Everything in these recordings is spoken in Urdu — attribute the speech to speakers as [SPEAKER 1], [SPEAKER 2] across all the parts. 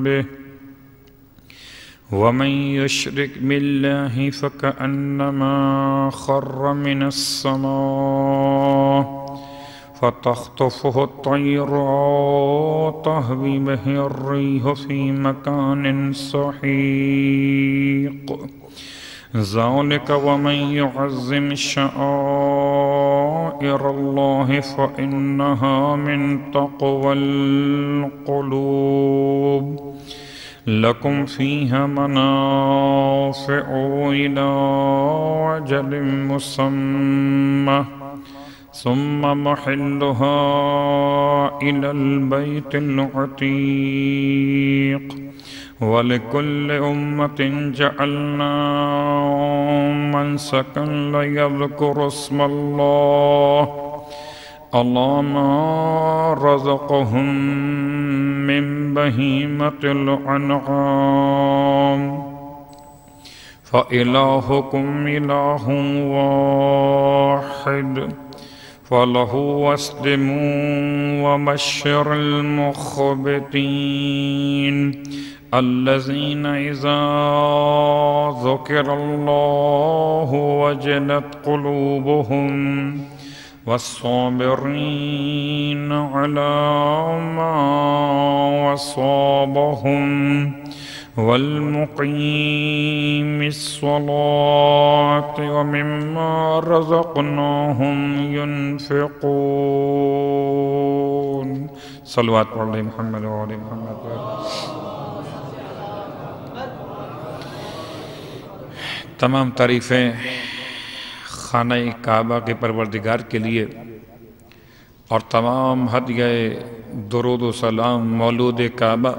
[SPEAKER 1] به ومن يشرك بالله فكأنما خر من السماء فتخطفه الطير أو تهوي به الريح في مكان سحيق ذلك ومن يعظم شعائر الله فإنها من تقوى القلوب لكم فيها منافع إلى أجل مسمى ثم محلها إلى البيت العتيق ولكل أمة جعلنا منسكا ليذكروا اسم الله على ما رزقهم من بهيمة الأنعام فإلهكم إله واحد فله واسلموا وبشر المخبتين الذين إذا ذكر الله وجلت قلوبهم والصابرين على ما أصابهم والمقيم الصلاة ومما رزقناهم ينفقون صلوات علی محمد وعلی محمد. تمام تعریفیں خانہ کعبہ کے پروردگار کے لیے اور تمام ہدیہ درود و سلام مولود کعبہ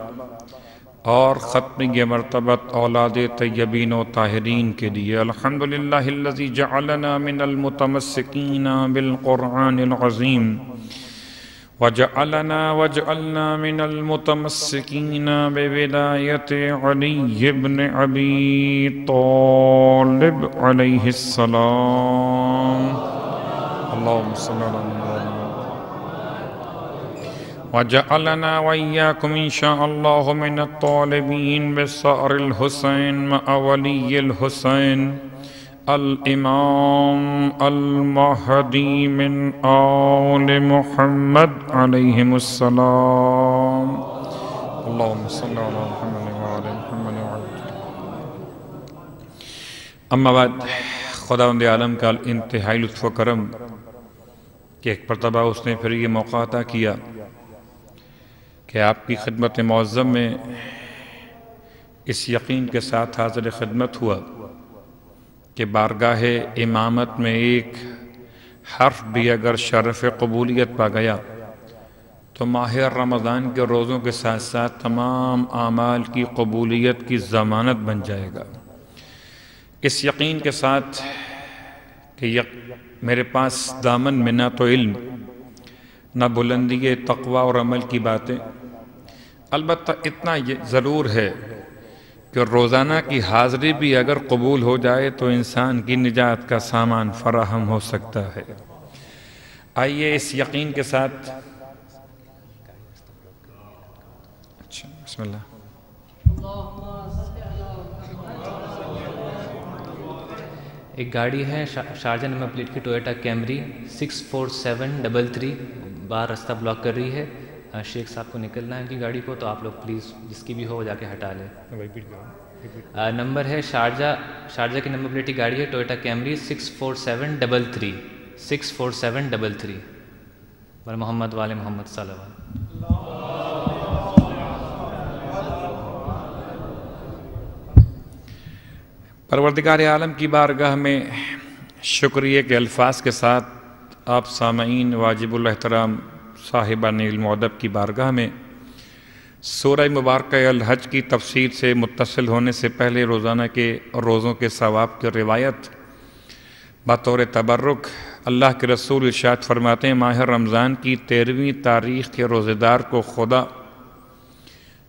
[SPEAKER 1] اور ختمی مرتبت اولاد طیبین و طاہرین کے لیے. الحمدللہ الذی جعلنا من المتمسکین بالقرآن العظیم وجعلنا من المتمسکین بولایت علی بن ابی طالب علیہ السلام. اللہم صلی اللہ علیہ وسلم. وجعلنا وإياكم إن شاء الله من الطالبين بثأر الحسين مع ولي الحسين الإمام المهدي من آل محمد عليهم السلام. اللهم صل على محمد وعلى محمد وعلى. اما بعد، خداوند عالم کا انتہائی لطف و کرم کہ ایک مرتبہ اس نے پھر یہ موقع عطا کیا کہ آپ کی خدمت معظم میں اس یقین کے ساتھ حاضر خدمت ہوا کہ بارگاہ امامت میں ایک حرف بھی اگر شرف قبولیت پا گیا تو ماہ رمضان کے روزوں کے ساتھ ساتھ تمام اعمال کی قبولیت کی ضمانت بن جائے گا. اس یقین کے ساتھ کہ میرے پاس دامن میں نہ تو علم نہ بلندی تقوی اور عمل کی باتیں، البتہ اتنا ضرور ہے کہ روزانہ کی حاضری بھی اگر قبول ہو جائے تو انسان کی نجات کا سامان فراہم ہو سکتا ہے. آئیے اس یقین کے ساتھ بسم اللہ.
[SPEAKER 2] ایک گاڑی ہے شارجہ نمبر پلیٹ کی ٹویوٹا کیمری 64733 باہر راستہ بلاک کر رہی ہے. شیخ صاحب کو نکلنا ہے ان کی گاڑی کو، تو آپ لوگ پلیز جس کی بھی ہو وہ جا کے ہٹا لیں. نمبر ہے شارجہ کی نمبر پلیٹ کی گاڑی ہے ٹویوٹا کیمری 64733 بر محمد والے محمد صلی اللہ علیہ وسلم.
[SPEAKER 1] پروردگار عالم کی بارگاہ میں شکریہ کے الفاظ کے ساتھ آپ سامعین واجب الاحترام صاحبان علم و ادب کی بارگاہ میں سورہ مبارکہ الحج کی تفسیر سے متصل ہونے سے پہلے روزانہ کے روزوں کے ثواب کی روایت بطور تبرک اللہ کے رسول ارشاد فرماتے ہیں ماہ رمضان کی 13ویں تاریخ کے روزے دار کو خدا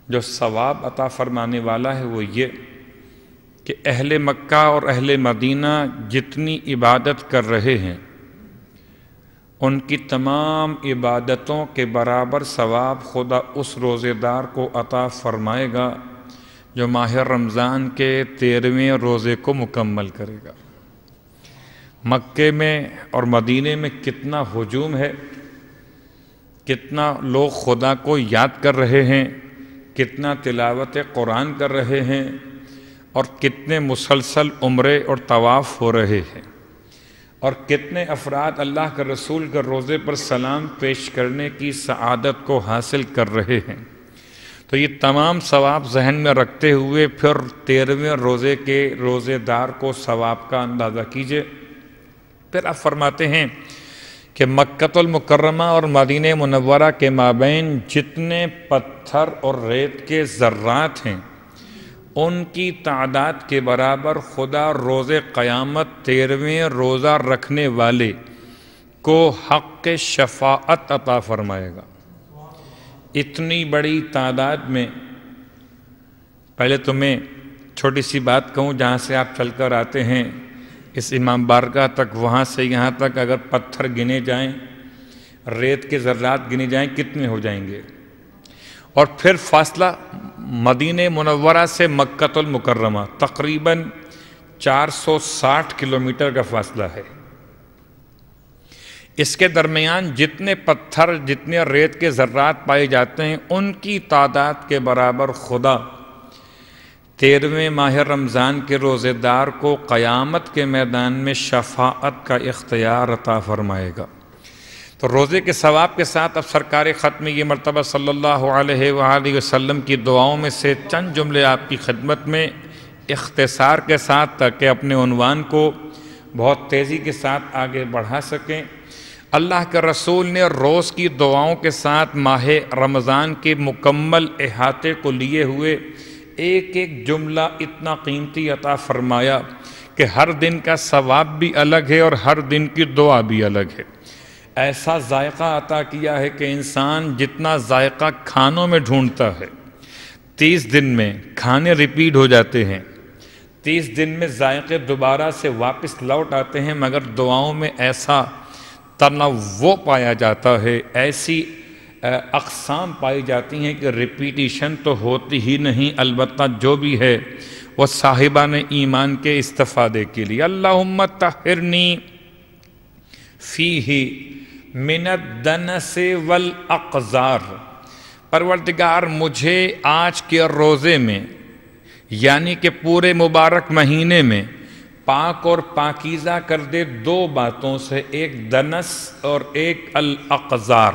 [SPEAKER 1] جو ثواب عطا فرمانے والا ہے وہ یہ کہ اہل مکہ اور اہل مدینہ جتنی عبادت کر رہے ہیں ان کی تمام عبادتوں کے برابر ثواب خدا اس روزے دار کو عطا فرمائے گا جو ماہ رمضان کے 13ویں روزے کو مکمل کرے گا۔ مکے میں اور مدینے میں کتنا ہجوم ہے، کتنا لوگ خدا کو یاد کر رہے ہیں، کتنا تلاوت قرآن کر رہے ہیں، اور کتنے مسلسل عمرے اور طواف ہو رہے ہیں، اور کتنے افراد اللہ کے رسول کے روزے پر سلام پیش کرنے کی سعادت کو حاصل کر رہے ہیں۔ تو یہ تمام ثواب ذہن میں رکھتے ہوئے پھر 13ویں روزے کے روزے دار کو ثواب کا اندازہ کیجئے۔ پھر آپ فرماتے ہیں کہ مکۃ المکرمہ اور مدینہ منورہ کے مابین جتنے پتھر اور ریت کے ذرات ہیں ان کی تعداد کے برابر خدا روز قیامت 13ویں روزہ رکھنے والے کو حق شفاعت عطا فرمائے گا۔ اتنی بڑی تعداد میں، پہلے تو میں چھوٹی سی بات کہوں، جہاں سے آپ چل کر آتے ہیں اس امام بارگاہ تک، وہاں سے یہاں تک اگر پتھر گنے جائیں، ریت کے ذرات گنے جائیں، کتنے ہو جائیں گے؟ اور پھر فاصلہ مدینہ منورہ سے مکۃ المکرمہ تقریباً 460 کلومیٹر کا فاصلہ ہے۔ اس کے درمیان جتنے پتھر، جتنے ریت کے ذرات پائے جاتے ہیں ان کی تعداد کے برابر خدا 13ویں ماہ رمضان کے روزے دار کو قیامت کے میدان میں شفاعت کا اختیار عطا فرمائے گا۔ تو روزے کے ثواب کے ساتھ اب سرکار ختم یہ مرتبہ صلی اللہ علیہ وآلہ وسلم کی دعاؤں میں سے چند جملے آپ کی خدمت میں اختصار کے ساتھ، تاکہ اپنے عنوان کو بہت تیزی کے ساتھ آگے بڑھا سکیں۔ اللہ کے رسول نے روز کی دعاؤں کے ساتھ ماہ رمضان کے مکمل احاطے کو لیے ہوئے ایک ایک جملہ اتنا قیمتی عطا فرمایا کہ ہر دن کا ثواب بھی الگ ہے اور ہر دن کی دعا بھی الگ ہے۔ ایسا ذائقہ عطا کیا ہے کہ انسان جتنا ذائقہ کھانوں میں ڈھونڈتا ہے، 30 دن میں کھانے ریپیٹ ہو جاتے ہیں، 30 دن میں ذائقے دوبارہ سے واپس لوٹ آتے ہیں، مگر دعاؤں میں ایسا تنوع پایا جاتا ہے، ایسی اقسام پائی جاتی ہیں کہ ریپیٹیشن تو ہوتی ہی نہیں، البتہ جو بھی ہے وہ صاحبان ایمان کے استفادے کے لیے۔ اللہم طہرنی فیہ من الدنس والاقذار، پروردگار مجھے آج کے روزے میں، یعنی کہ پورے مبارک مہینے میں پاک اور پاکیزہ کر دے دو باتوں سے، ایک دنس اور ایک الاقذار۔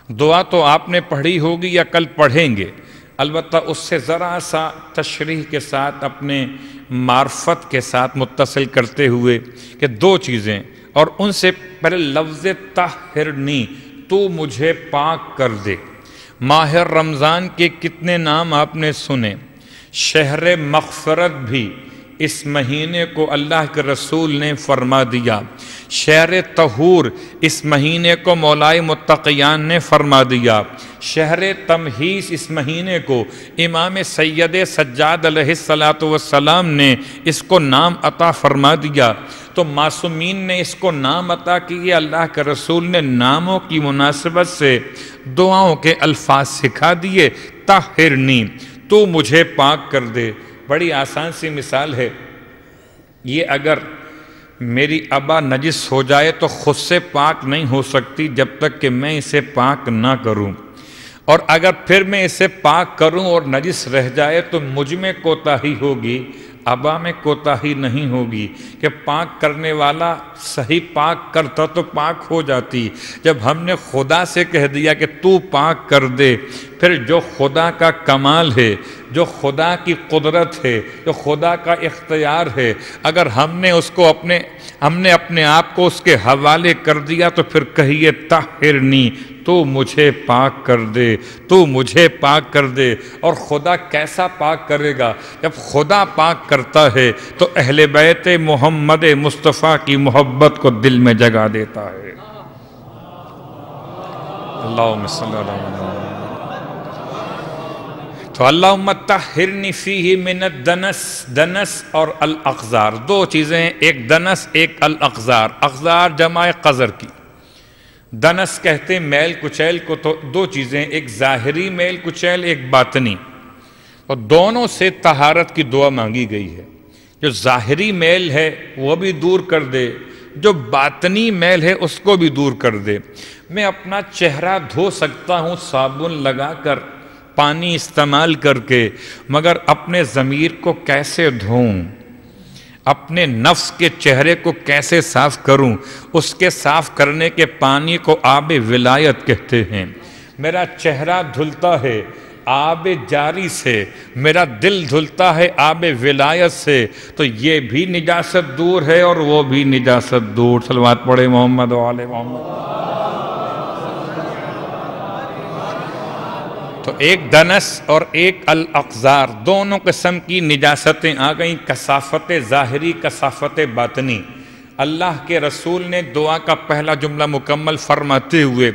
[SPEAKER 1] دعا تو آپ نے پڑھی ہوگی یا کل پڑھیں گے، البتہ اس سے ذرا سا تشریح کے ساتھ، اپنے معرفت کے ساتھ متصل کرتے ہوئے کہ دو چیزیں، اور ان سے پہلے لفظ طہرنی، تو مجھے پاک کر دے۔ ماہ رمضان کے کتنے نام آپ نے سنے، شہر مغفرت بھی اس مہینے کو اللہ کے رسول نے فرما دیا، شہر طہور اس مہینے کو مولائے متقیان نے فرما دیا، شہر تمہیس اس مہینے کو امام سید سجاد علیہ السلام نے اس کو نام عطا فرما دیا۔ تو معصومین نے اس کو نام عطا کیے، اللہ کے رسول نے ناموں کی مناسبت سے دعاؤں کے الفاظ سکھا دیے۔ طہرنی، تو مجھے پاک کر دے۔ بڑی آسان سی مثال ہے، یہ اگر میری ابا نجس ہو جائے تو خود سے پاک نہیں ہو سکتی جب تک کہ میں اسے پاک نہ کروں، اور اگر پھر میں اسے پاک کروں اور نجس رہ جائے تو مجھ میں کوتاہی ہوگی، ابا میں کوتاہی نہیں ہوگی کہ پاک کرنے والا صحیح پاک کرتا تو پاک ہو جاتی۔ جب ہم نے خدا سے کہہ دیا کہ تو پاک کر دے، پھر جو خدا کا کمال ہے، جو خدا کی قدرت ہے، جو خدا کا اختیار ہے، اگر ہم نے اپنے آپ کو اس کے حوالے کر دیا تو پھر کہیے طہرنی، تو مجھے پاک کر دے، تو مجھے پاک کر دے۔ اور خدا کیسا پاک کرے گا؟ جب خدا پاک کرتا ہے تو اہل بیت محمد مصطفیٰ کی محبت کو دل میں جگا دیتا ہے۔ اللہم صلی اللہ علیہ وسلم۔ تو اللہم طہرنی فیہ من الدنس، دنس اور الاقذار، دو چیزیں، ایک دنس ایک الاقذار۔ اقذار جمع قذر کی، دنس کہتے ہیں میل کچیل کو، تو دو چیزیں، ایک ظاہری میل کچیل، ایک باطنی، اور دونوں سے طہارت کی دعا مانگی گئی ہے۔ جو ظاہری میل ہے وہ بھی دور کر دے، جو باطنی میل ہے اس کو بھی دور کر دے۔ میں اپنا چہرہ دھو سکتا ہوں صابن لگا کر، پانی استعمال کر کے، مگر اپنے ضمیر کو کیسے دھوؤں، اپنے نفس کے چہرے کو کیسے صاف کروں؟ اس کے صاف کرنے کے پانی کو آب ولایت کہتے ہیں۔ میرا چہرہ دھلتا ہے آب جاری سے، میرا دل دھلتا ہے آب ولایت سے، تو یہ بھی نجاست دور ہے اور وہ بھی نجاست دور۔ صلوات پڑھے محمد و آل محمد۔ تو ایک دنس اور ایک الاقذار، دونوں قسم کی نجاستیں آ گئیں، کثافت ظاہری، کثافت باطنی۔ اللہ کے رسول نے دعا کا پہلا جملہ مکمل فرماتے ہوئے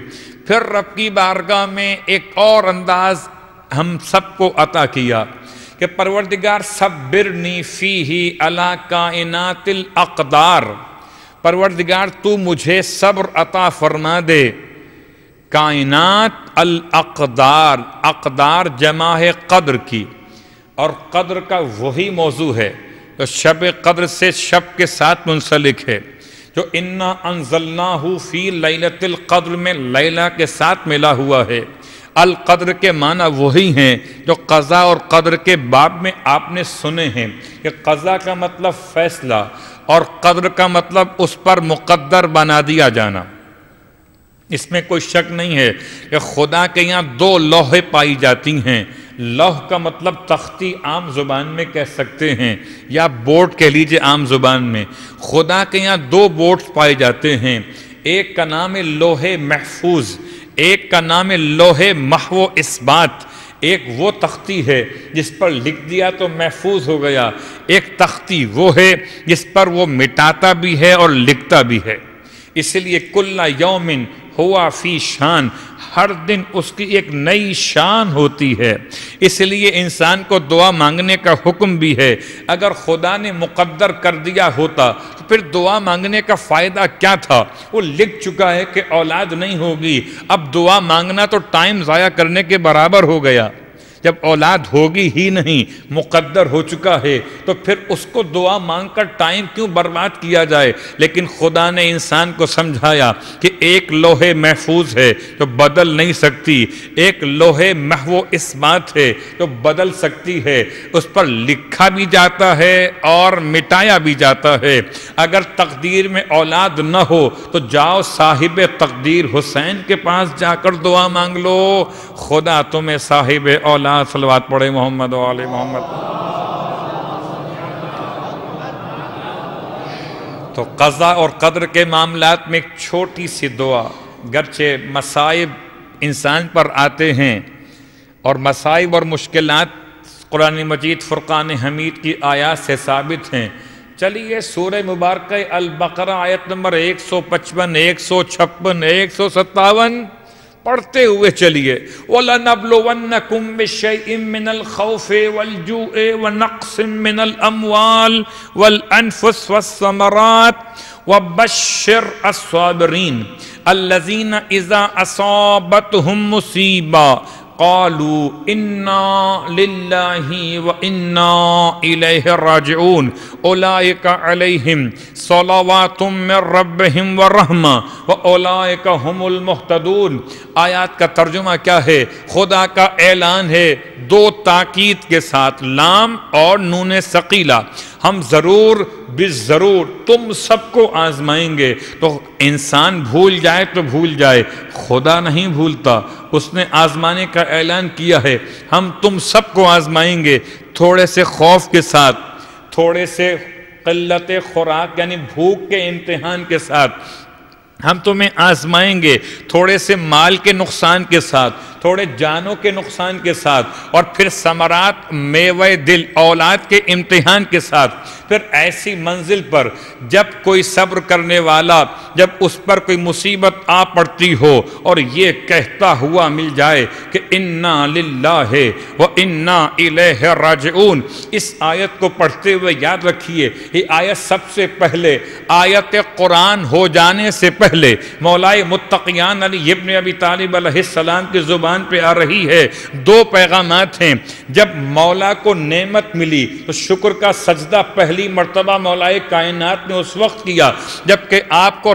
[SPEAKER 1] پھر رب کی بارگاہ میں ایک اور انداز ہم سب کو عطا کیا کہ پروردگار صبرنی فیہ علی کائنات الاقدار، پروردگار تو مجھے صبر عطا فرما دے کائنات الاقدار، اقدار جمع ہے قدر کی، اور قدر کا وہی موضوع ہے جو شب قدر سے شب کے ساتھ منسلک ہے، جو انا انزلناہ فی لیلۃ القدر میں لیلہ کے ساتھ ملا ہوا ہے۔ القدر کے معنی وہی ہیں جو قضاء اور قدر کے باب میں آپ نے سنے ہیں کہ قضاء کا مطلب فیصلہ اور قدر کا مطلب اس پر مقدر بنا دیا جانا۔ اس میں کوئی شک نہیں ہے کہ خدا کے یہاں دو لوحیں پائی جاتی ہیں۔ لوح کا مطلب تختی عام زبان میں کہہ سکتے ہیں، یا بورڈ کہہ لیجئے عام زبان میں۔ خدا کے یہاں دو بورڈز پائے جاتے ہیں، ایک کا نام ہے لوح محفوظ، ایک کا نام ہے لوح محو اثبات۔ ایک وہ تختی ہے جس پر لکھ دیا تو محفوظ ہو گیا، ایک تختی وہ ہے جس پر وہ مٹاتا بھی ہے اور لکھتا بھی ہے۔ اس لیے کل یوم ہوا فی شان، ہر دن اس کی ایک نئی شان ہوتی ہے۔ اس لیے انسان کو دعا مانگنے کا حکم بھی ہے۔ اگر خدا نے مقدر کر دیا ہوتا تو پھر دعا مانگنے کا فائدہ کیا تھا؟ وہ لکھ چکا ہے کہ اولاد نہیں ہوگی، اب دعا مانگنا تو ٹائم ضائع کرنے کے برابر ہو گیا۔ جب اولاد ہوگی ہی نہیں، مقدر ہو چکا ہے، تو پھر اس کو دعا مانگ کر ٹائم کیوں برباد کیا جائے؟ لیکن خدا نے انسان کو سمجھایا کہ ایک لوح محفوظ ہے جو بدل نہیں سکتی، ایک لوح محو اثبات ہے جو بدل سکتی ہے، اس پر لکھا بھی جاتا ہے اور مٹایا بھی جاتا ہے۔ اگر تقدیر میں اولاد نہ ہو تو جاؤ صاحب تقدیر حسین کے پاس جا کر دعا مانگ لو، خدا تمہیں صاحب اولاد۔ صلوات پڑھے محمد و آل محمد۔ تو قضاء اور قدر کے معاملات میں ایک چھوٹی سی دعا، گرچہ مصائب انسان پر آتے ہیں اور مصائب اور مشکلات قرآن مجید فرقان حمید کی آیات سے ثابت ہیں۔ چلیے سورہ مبارکہ البقرہ آیت نمبر 155، 156، 157 پڑھتے ہوئے چلیے۔ وَلَنَبْلُوَنَّكُمْ بِشَيْءٍ مِّنَ الْخَوْفِ وَالْجُوعِ وَنَقْصٍ مِّنَ الْأَمْوَالِ وَالْأَنفُسِ وَالثَّمَرَاتِ وَبَشِّرِ الصَّابِرِينَ الَّذِينَ إِذَا أَصَابَتْهُم مُّصِيبَةٌ قالوا انا للہ وانا الیہ راجعون اولئک علیہم صلوات من ربہم ورحمہ واولئک هم المہتدون۔ آیات کا ترجمہ کیا ہے؟ خدا کا اعلان ہے دو تاکید کے ساتھ، لام اور نون ثقیلہ، ہم ضرور بالضرور تم سب کو آزمائیں گے۔ تو انسان بھول جائے تو بھول جائے، خدا نہیں بھولتا، اس نے آزمانے کا اعلان کیا ہے۔ ہم تم سب کو آزمائیں گے، تھوڑے سے خوف کے ساتھ، تھوڑے سے قلت خوراک یعنی بھوک کے امتحان کے ساتھ ہم تمہیں آزمائیں گے، تھوڑے سے مال کے نقصان کے ساتھ، تھوڑے جانوں کے نقصان کے ساتھ، اور پھر ثمرات میوہ دل اولاد کے امتحان کے ساتھ۔ پھر ایسی منزل پر جب کوئی صبر کرنے والا، جب اس پر کوئی مصیبت آ پڑتی ہو اور یہ کہتا ہوا مل جائے کہ انا للہ و انا الیہ راجعون، اس آیت کو پڑھتے ہوئے یاد رکھیے یہ آیت سب سے پہلے آیت قرآن ہو جانے سے پہلے پہلے مولائے متقیان علی ابن ابی طالب علیہ السلام کی زبان پہ آ رہی ہے۔ دو پیغامات ہیں، جب مولا کو نعمت ملی تو شکر کا سجدہ پہلی مرتبہ مولائے کائنات نے اس وقت کیا جبکہ آپ کو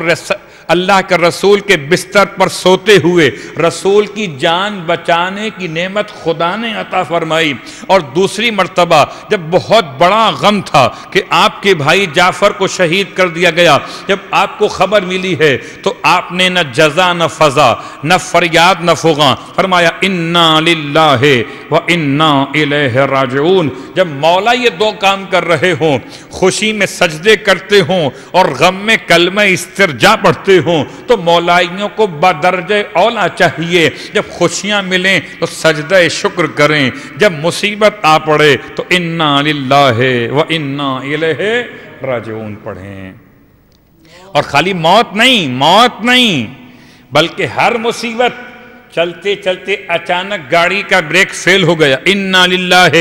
[SPEAKER 1] اللہ کے رسول کے بستر پر سوتے ہوئے رسول کی جان بچانے کی نعمت خدا نے عطا فرمائی، اور دوسری مرتبہ جب بہت بڑا غم تھا کہ آپ کے بھائی جعفر کو شہید کر دیا گیا، جب آپ کو خبر ملی ہے تو آپ نے نہ جزا نہ فضا نہ فریاد نہ فغاں، فرمایا انا للہ و انا الیہ راجعون۔ جب مولا یہ دو کام کر رہے ہوں، خوشی میں سجدے کرتے ہوں اور غم میں کلمہ استرجاع پڑھتے ہوں، تو مولائیوں کو بدرجہ اولا چاہیے جب خوشیاں ملیں تو سجدہ شکر کریں، جب مصیبت آ پڑے تو انا للہ و انا الیہ راجعون پڑھیں۔ اور خالی موت نہیں بلکہ ہر مصیبت، چلتے چلتے اچانک گاڑی کا بریک فیل ہو گیا، انا للہ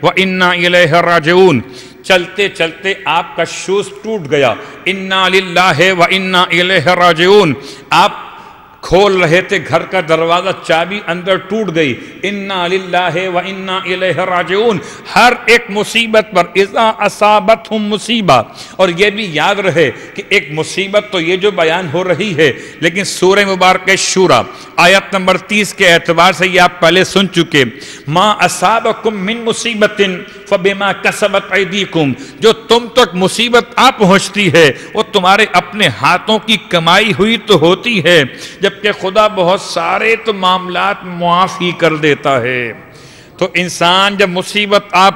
[SPEAKER 1] و انا الیہ راجعون۔ چلتے چلتے آپ کا شوز ٹوٹ گیا، انا للہ و انا الیہ راجعون۔ آپ کھول رہے تھے گھر کا دروازہ، چابی اندر ٹوٹ گئی، انا للہ و انا الیہ راجعون۔ ہر ایک مصیبت پر اذا اصابتہم مصیبہ، اور یہ بھی یاد رہے کہ ایک مصیبت تو یہ جو بیان ہو رہی ہے، لیکن سورہ مبارکہ شورى آیت نمبر 30 کے اعتبار سے یہ آپ پہلے سن چکے، ما اصابکم من مصیبت فبما کسبت ایدیکم، جو تم تک مصیبت آ پہنچتی ہے وہ تمہارے اپنے ہاتھوں کی کمائی ہوئی تو ہوتی ہے، جبکہ خدا بہت سارے تو معاملات معاف ہی کر دیتا ہے۔ تو انسان جب مصیبت آ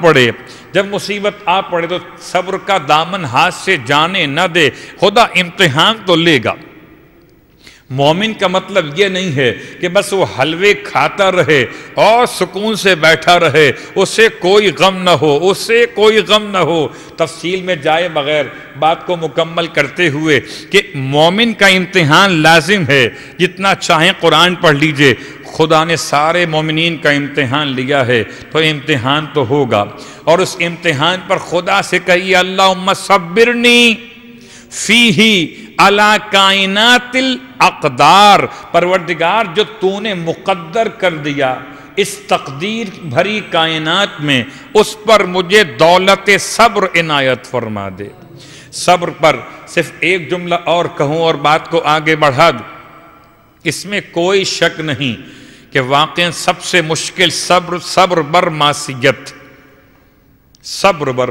[SPEAKER 1] پڑے تو صبر کا دامن ہاتھ سے جانے نہ دے، خدا امتحان تو لے گا۔ مومن کا مطلب یہ نہیں ہے کہ بس وہ حلوے کھاتا رہے اور سکون سے بیٹھا رہے، اسے کوئی غم نہ ہو۔ تفصیل میں جائے بغیر بات کو مکمل کرتے ہوئے کہ مومن کا امتحان لازم ہے، جتنا چاہیں قرآن پڑھ لیجئے، خدا نے سارے مومنین کا امتحان لیا ہے تو امتحان تو ہوگا، اور اس امتحان پر خدا سے کہیے اللہم صبرنی فیہی علی کائنات الاقدار، پروردگار جو تو نے مقدر کر دیا اس تقدیر بھری کائنات میں، اس پر مجھے دولت صبر عنایت فرما دے۔ صبر پر صرف ایک جملہ اور کہوں اور بات کو آگے بڑھا دوں، اس میں کوئی شک نہیں کہ واقعاً سب سے مشکل صبر بر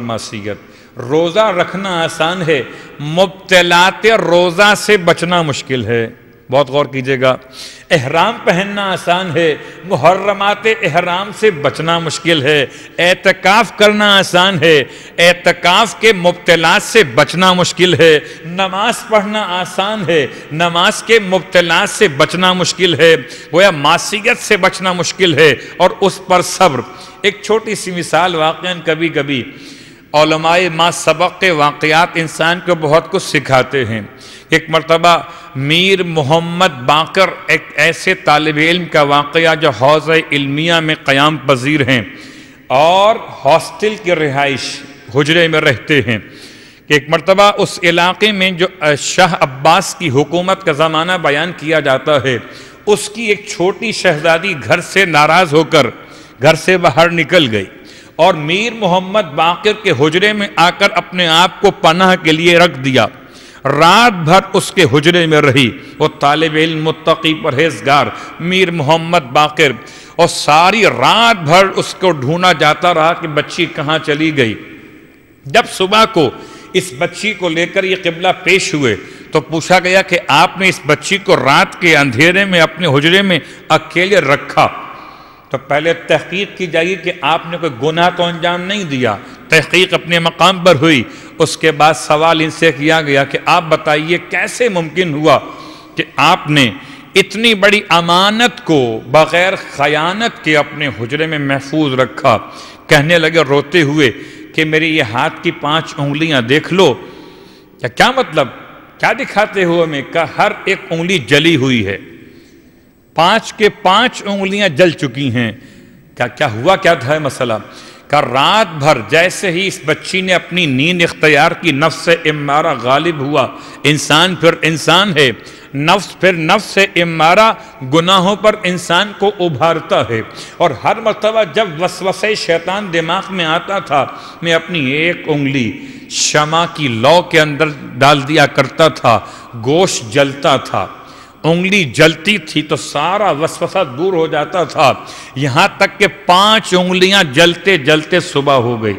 [SPEAKER 1] معصیت۔ روزہ رکھنا آسان ہے، مبتلات روزہ سے بچنا مشکل ہے۔ بہت غور کیجئے گا، احرام پہننا آسان ہے، محرمات احرام سے بچنا مشکل ہے۔ اعتکاف کرنا آسان ہے، اعتکاف کے مبتلات سے بچنا مشکل ہے۔ نماز پڑھنا آسان ہے، نماز کے مبتلات سے بچنا مشکل ہے۔ گویا معصیت سے بچنا مشکل ہے اور اس پر صبر۔ ایک چھوٹی سی مثال، واقعاً کبھی کبھی علماء ما سبق کے واقعات انسان کو بہت کچھ سکھاتے ہیں۔ ایک مرتبہ میر محمد باقر ایک ایسے طالب علم کا واقعہ جو حوزہ علمیہ میں قیام پذیر ہیں اور ہاسٹل کی رہائش حجرے میں رہتے ہیں، کہ ایک مرتبہ اس علاقے میں جو شاہ عباس کی حکومت کا زمانہ بیان کیا جاتا ہے، اس کی ایک چھوٹی شہزادی گھر سے ناراض ہو کر گھر سے باہر نکل گئی اور میر محمد باقر کے حجرے میں آ کر اپنے آپ کو پناہ کے لیے رکھ دیا۔ رات بھر اس کے حجرے میں رہی وہ طالب علم متقی پرہیزگار میر محمد باقر، اور ساری رات بھر اس کو ڈھونڈا جاتا رہا کہ بچی کہاں چلی گئی۔ جب صبح کو اس بچی کو لے کر یہ قبلہ پیش ہوئے تو پوچھا گیا کہ آپ نے اس بچی کو رات کے اندھیرے میں اپنے حجرے میں اکیلے رکھا، تو پہلے تحقیق کی جائے کہ آپ نے کوئی گناہ تو انجام نہیں دیا، تحقیق اپنے مقام پر ہوئی۔ اس کے بعد سوال ان سے کیا گیا کہ آپ بتائیے کیسے ممکن ہوا کہ آپ نے اتنی بڑی امانت کو بغیر خیانت کے اپنے حجرے میں محفوظ رکھا؟ کہنے لگے روتے ہوئے کہ میری یہ ہاتھ کی 5 انگلیاں دیکھ لو۔ کیا مطلب، کیا دکھاتے ہوئے میں؟ کہا ہر ایک انگلی جلی ہوئی ہے، 5 کے 5 انگلیاں جل چکی ہیں۔ کیا ہوا کیا تھا مسئلہ؟ کہ رات بھر جیسے ہی اس بچی نے اپنی نیند اختیار کی، نفس امارہ غالب ہوا. انسان پھر انسان ہے، نفس پھر نفس امارہ گناہوں پر انسان کو ابھارتا ہے. اور ہر مرتبہ جب وسوسے شیطان دماغ میں آتا تھا، میں اپنی ایک انگلی شمع کی لو کے اندر ڈال دیا کرتا تھا، گوشت جلتا تھا، انگلی جلتی تھی تو سارا وسوسہ دور ہو جاتا تھا. یہاں تک کہ 5 انگلیاں جلتے جلتے صبح ہو گئی.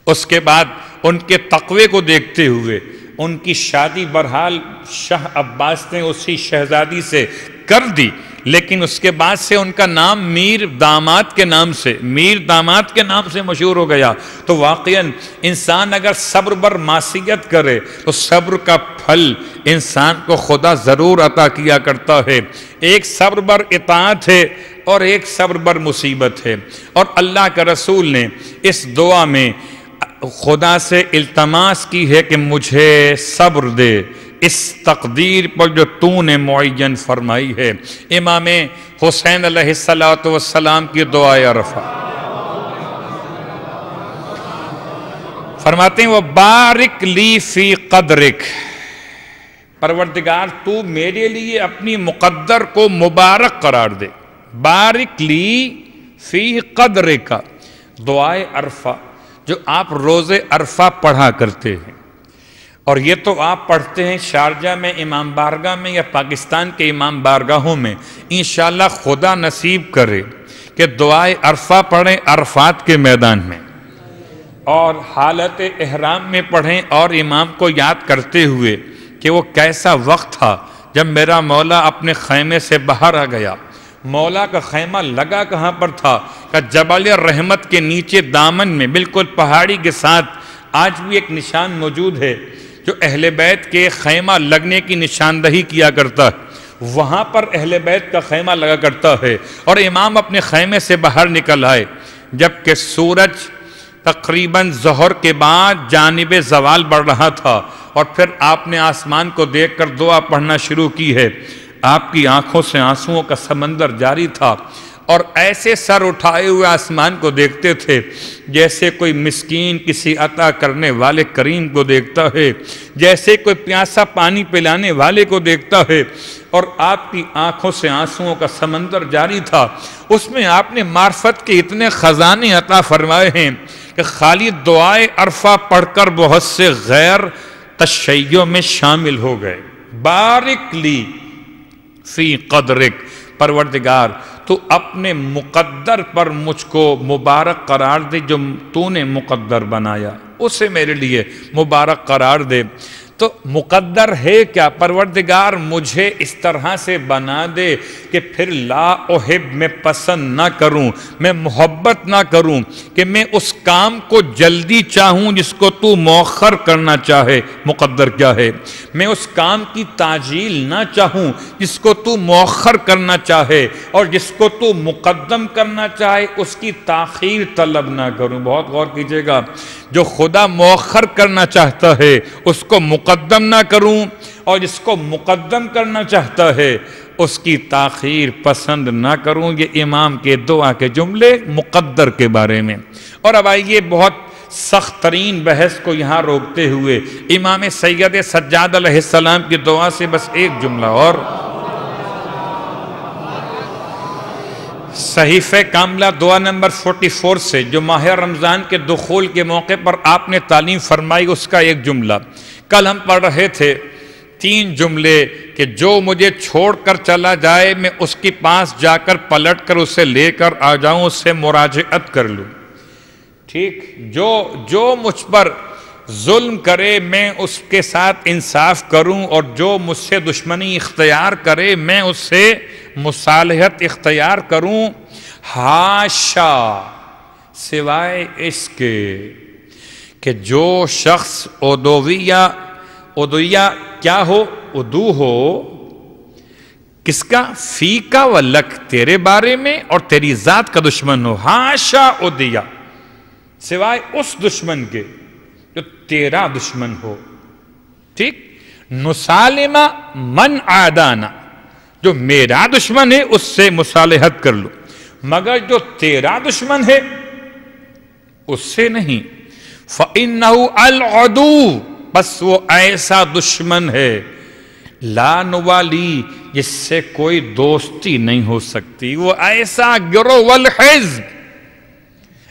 [SPEAKER 1] اس کے بعد ان کے تقوی کو دیکھتے ہوئے ان کی شادی برحال شاہ عباس نے اسی شہزادی سے کر دی، لیکن اس کے بعد سے ان کا نام میر داماد کے نام سے مشہور ہو گیا. تو واقعاً انسان اگر صبر بر معصیت کرے تو صبر کا پھل انسان کو خدا ضرور عطا کیا کرتا ہے. ایک صبر بر اطاعت ہے اور ایک صبر بر مصیبت ہے. اور اللہ کا رسول نے اس دعا میں خدا سے التماس کی ہے کہ مجھے صبر دے اس تقدیر پر جو تو نے معین فرمائی ہے. امام حسین علیہ السلام کی دعائے عرفہ فرماتے ہیں، وَبَارِكْ لِي فِي قَدْرِكْ، پروردگار تو میرے لیے اپنی مقدر کو مبارک قرار دے. بارک لی فی قدرک، دعائے عرفہ جو آپ روز عرفہ پڑھا کرتے ہیں، اور یہ تو آپ پڑھتے ہیں شارجہ میں امام بارگاہ میں یا پاکستان کے امام بارگاہوں میں. انشاءاللہ خدا نصیب کرے کہ دعائے عرفہ پڑھیں عرفات کے میدان میں، اور حالت احرام میں پڑھیں، اور امام کو یاد کرتے ہوئے کہ وہ کیسا وقت تھا جب میرا مولا اپنے خیمے سے باہر آ گیا. مولا کا خیمہ لگا کہاں پر تھا؟ کہ جبل رحمت کے نیچے دامن میں بالکل پہاڑی کے ساتھ. آج بھی ایک نشان موجود ہے جو اہل بیت کے خیمہ لگنے کی نشاندہی کیا کرتا ہے. وہاں پر اہل بیت کا خیمہ لگا کرتا ہے، اور امام اپنے خیمے سے باہر نکل آئے جبکہ سورج تقریباً ظہر کے بعد جانب زوال بڑھ رہا تھا. اور پھر آپ نے آسمان کو دیکھ کر دعا پڑھنا شروع کی ہے. آپ کی آنکھوں سے آنسوؤں کا سمندر جاری تھا، اور ایسے سر اٹھائے ہوئے آسمان کو دیکھتے تھے جیسے کوئی مسکین کسی عطا کرنے والے کریم کو دیکھتا ہے، جیسے کوئی پیاسا پانی پلانے والے کو دیکھتا ہے. اور آپ کی آنکھوں سے آنسوؤں کا سمندر جاری تھا. اس میں آپ نے معرفت کے اتنے خزانے عطا فرمائے ہیں کہ خالی دعائے عرفہ پڑھ کر بہت سے غیر تشیع میں شامل ہو گئے. بارک لی فی قدرک، پروردگار تو اپنے مقدر پر مجھ کو مبارک قرار دے، جو تو نے مقدر بنایا اسے میرے لیے مبارک قرار دے. تو مقدر ہے کیا؟ پروردگار مجھے اس طرح سے بنا دے کہ پھر لا احب میں پسند نہ کروں، میں محبت نہ کروں، کہ میں اس کام کو جلدی چاہوں جس کو تو مؤخر کرنا چاہے. مقدر کیا ہے؟ میں اس کام کی تعجیل نہ چاہوں جس کو تو مؤخر کرنا چاہے، اور جس کو تو مقدم کرنا چاہے اس کی تاخیر طلب نہ کروں. بہت غور کیجئے گا، جو خدا مؤخر کرنا چاہتا ہے اس کو مقدم نہ کروں، اور جس کو مقدم کرنا چاہتا ہے اس کی تاخیر پسند نہ کروں. یہ امام کے دعا کے جملے مقدر کے بارے میں. اور اب آئیے بہت سخت ترین بحث کو یہاں روکتے ہوئے امام سید سجاد علیہ السلام کی دعا سے بس ایک جملہ اور. صحیفہ کاملہ دعا نمبر 44 سے جو ماہ رمضان کے دخول کے موقع پر آپ نے تعلیم فرمائی، اس کا ایک جملہ. کل ہم پڑھ رہے تھے 3 جملے کہ جو مجھے چھوڑ کر چلا جائے میں اس کے پاس جا کر پلٹ کر اسے لے کر آ جاؤں، اس سے مراجعت کر لوں. ٹھیک، جو مجھ پر ظلم کرے میں اس کے ساتھ انصاف کروں، اور جو مجھ سے دشمنی اختیار کرے میں اس سے مصالحت اختیار کروں. ہاشا، سوائے اس کے کہ جو شخص ادویہ کیا ہو، ادو ہو کس کا؟ فی کا و لک، تیرے بارے میں اور تیری ذات کا دشمن ہو. ہاشا ادویہ، سوائے اس دشمن کے جو تیرا دشمن ہو. ٹھیک، نسالمہ من عادانا، جو میرا دشمن ہے اس سے مصالحت کر لو، مگر جو تیرا دشمن ہے اس سے نہیں. فَإِنَّهُ الْعَدُوُّ بس وہ ایسا دشمن ہے لا نوالی جس سے کوئی دوستی نہیں ہو سکتی. وہ ایسا گروہ والحزب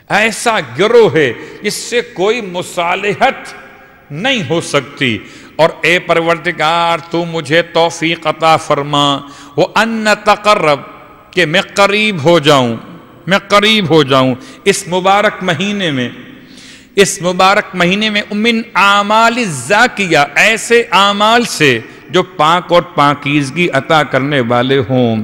[SPEAKER 1] ایسا گروہ ہے جس سے کوئی مصالحت نہیں ہو سکتی. اور اے پروردگار تو مجھے توفیق عطا فرما وَأَنَّ تَقَرَّبْ کہ میں قریب ہو جاؤں اس مبارک مہینے میں من اعمال الزاکیہ ایسے اعمال سے جو پاک اور پاکیزگی عطا کرنے والے ہوں.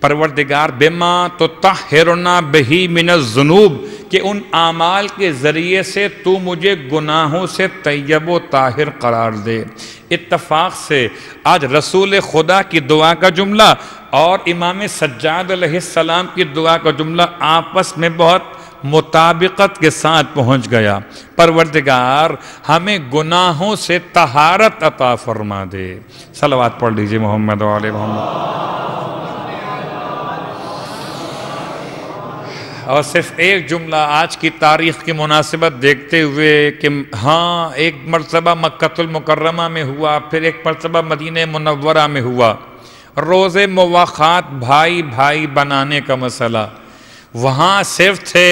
[SPEAKER 1] پروردگار بما تطہرنا بہی من الذنوب کہ ان اعمال کے ذریعے سے تو مجھے گناہوں سے طیب و طاہر قرار دے. اتفاق سے آج رسول خدا کی دعا کا جملہ اور امام سجاد علیہ السلام کی دعا کا جملہ آپس میں بہت مطابقت کے ساتھ پہنچ گیا. پروردگار ہمیں گناہوں سے طہارت عطا فرما دے. صلوات پڑھ لیجئے محمد و آل محمد. اور صرف ایک جملہ آج کی تاریخ کی مناسبت دیکھتے ہوئے کہ ہاں ایک مرتبہ مکہ المکرمہ میں ہوا، پھر ایک مرتبہ مدینہ منورہ میں ہوا. روز مواخات بھائی بھائی بنانے کا مسئلہ. وہاں صرف تھے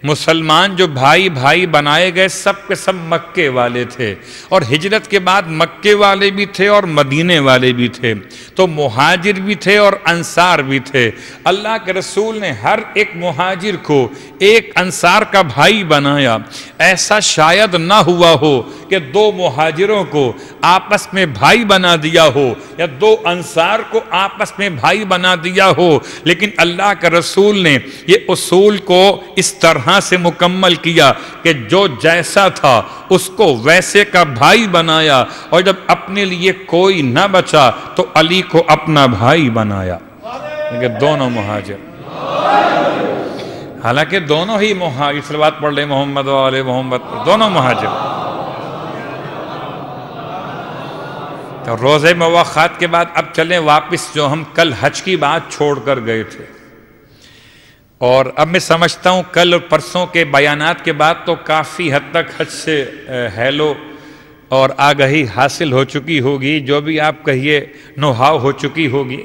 [SPEAKER 1] مسلمان جو بھائی بھائی بنائے گئے سب کے سب مکے والے تھے، اور ہجرت کے بعد مکے والے بھی تھے اور مدینے والے بھی تھے، تو مہاجر بھی تھے اور انصار بھی تھے. اللہ کے رسول نے ہر ایک مہاجر کو ایک انصار کا بھائی بنایا. ایسا شاید نہ ہوا ہو کہ دو مہاجروں کو آپس میں بھائی بنا دیا ہو یا دو انصار کو آپس میں بھائی بنا دیا ہو، لیکن اللہ کے رسول نے یہ اصول کو اس طرح سے مکمل کیا کہ جو جیسا تھا اس کو ویسے کا بھائی بنایا، اور جب اپنے لیے کوئی نہ بچا تو علی کو اپنا بھائی بنایا. دونوں مہاجر، حالانکہ دونوں ہی مہاجر، صلوات پڑھ لیں محمد و آل محمد، دونوں مہاجر. تو روزہ مواخات کے بعد اب چلیں واپس جو ہم کل حج کی بات چھوڑ کر گئے تھے. اور اب میں سمجھتا ہوں کل اور پرسوں کے بیانات کے بعد تو کافی حد تک حج سے ہیلو اور آگہی حاصل ہو چکی ہوگی، جو بھی آپ کہیے نوحاؤ ہو چکی ہوگی.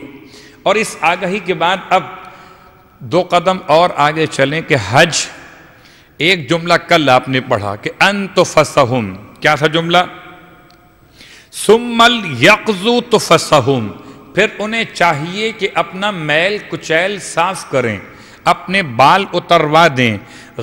[SPEAKER 1] اور اس آگہی کے بعد اب دو قدم اور آگے چلیں کہ حج، ایک جملہ کل آپ نے پڑھا کہ انتفسہم، کیا تھا جملہ؟ ثم یقضوا تفسہم، پھر انہیں چاہیے کہ اپنا میل کچیل صاف کریں، اپنے بال اتروا دیں.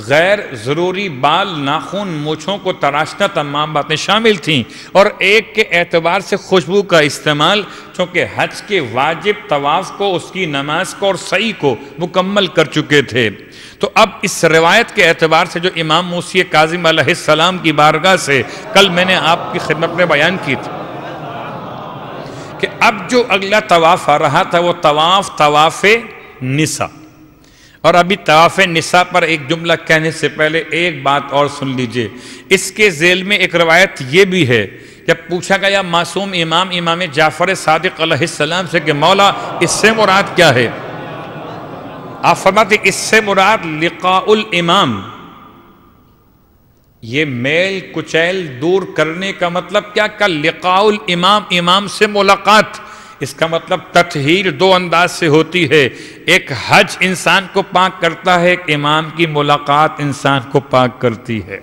[SPEAKER 1] غیر ضروری بال، ناخن، مونچھوں کو تراشنا تمام باتیں شامل تھیں، اور ایک کے اعتبار سے خوشبو کا استعمال، چونکہ حج کے واجب طواف کو، اس کی نماز کو اور سعی کو مکمل کر چکے تھے. تو اب اس روایت کے اعتبار سے جو امام موسی کاظم علیہ السلام کی بارگاہ سے کل میں نے آپ کی خدمت میں بیان کی تھی کہ اب جو اگلا طواف آ رہا تھا وہ طواف نساء. اور ابھی طواف نساء پر ایک جملہ کہنے سے پہلے ایک بات اور سن لیجئے. اس کے ذیل میں ایک روایت یہ بھی ہے، جب پوچھا گیا معصوم امام جعفر صادق علیہ السلام سے کہ مولا اس سے مراد کیا ہے، آپ فرماتے اس سے مراد لقاء الامام، یہ میل کچیل دور کرنے کا مطلب کیا؟ کہ لقاء الامام، امام سے ملاقات. اس کا مطلب تطہیر دو انداز سے ہوتی ہے، ایک حج انسان کو پاک کرتا ہے، ایک امام کی ملاقات انسان کو پاک کرتی ہے.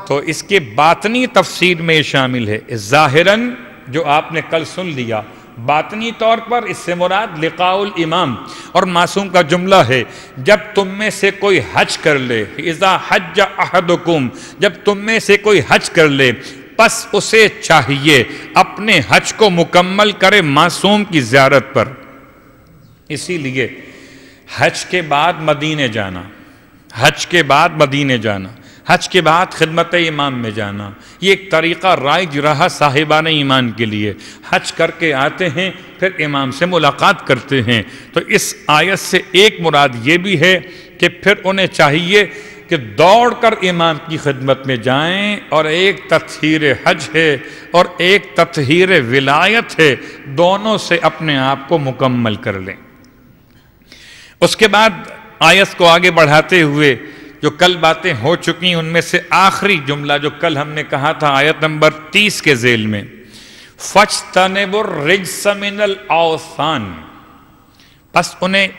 [SPEAKER 1] تو اس کے باطنی تفسیر میں شامل ہے. ظاہراً جو آپ نے کل سن لیا، باطنی طور پر اس سے مراد لقاء الامام. اور معصوم کا جملہ ہے جب تم میں سے کوئی حج کر لے، اذا حج احدکم، جب تم میں سے کوئی حج کر لے پس اسے چاہیے اپنے حج کو مکمل کرے معصوم کی زیارت پر. اسی لیے حج کے بعد مدینے جانا، حج کے بعد مدینے جانا، حج کے بعد خدمت امام میں جانا، یہ ایک طریقہ رائج رہا صاحبان ایمان کے لیے. حج کر کے آتے ہیں پھر امام سے ملاقات کرتے ہیں. تو اس آیت سے ایک مراد یہ بھی ہے کہ پھر انہیں چاہیے کہ دوڑ کر امام کی خدمت میں جائیں، اور ایک تطہیر حج ہے اور ایک تطہیر ولایت ہے، دونوں سے اپنے آپ کو مکمل کر لیں. اس کے بعد آیت کو آگے بڑھاتے ہوئے جو کل باتیں ہو چکی ان میں سے آخری جملہ جو کل ہم نے کہا تھا آیت نمبر 30 کے ذیل میں، فَاجْتَنِبُوا الرِّجْسَ مِنَ الْأَوْثَانِ،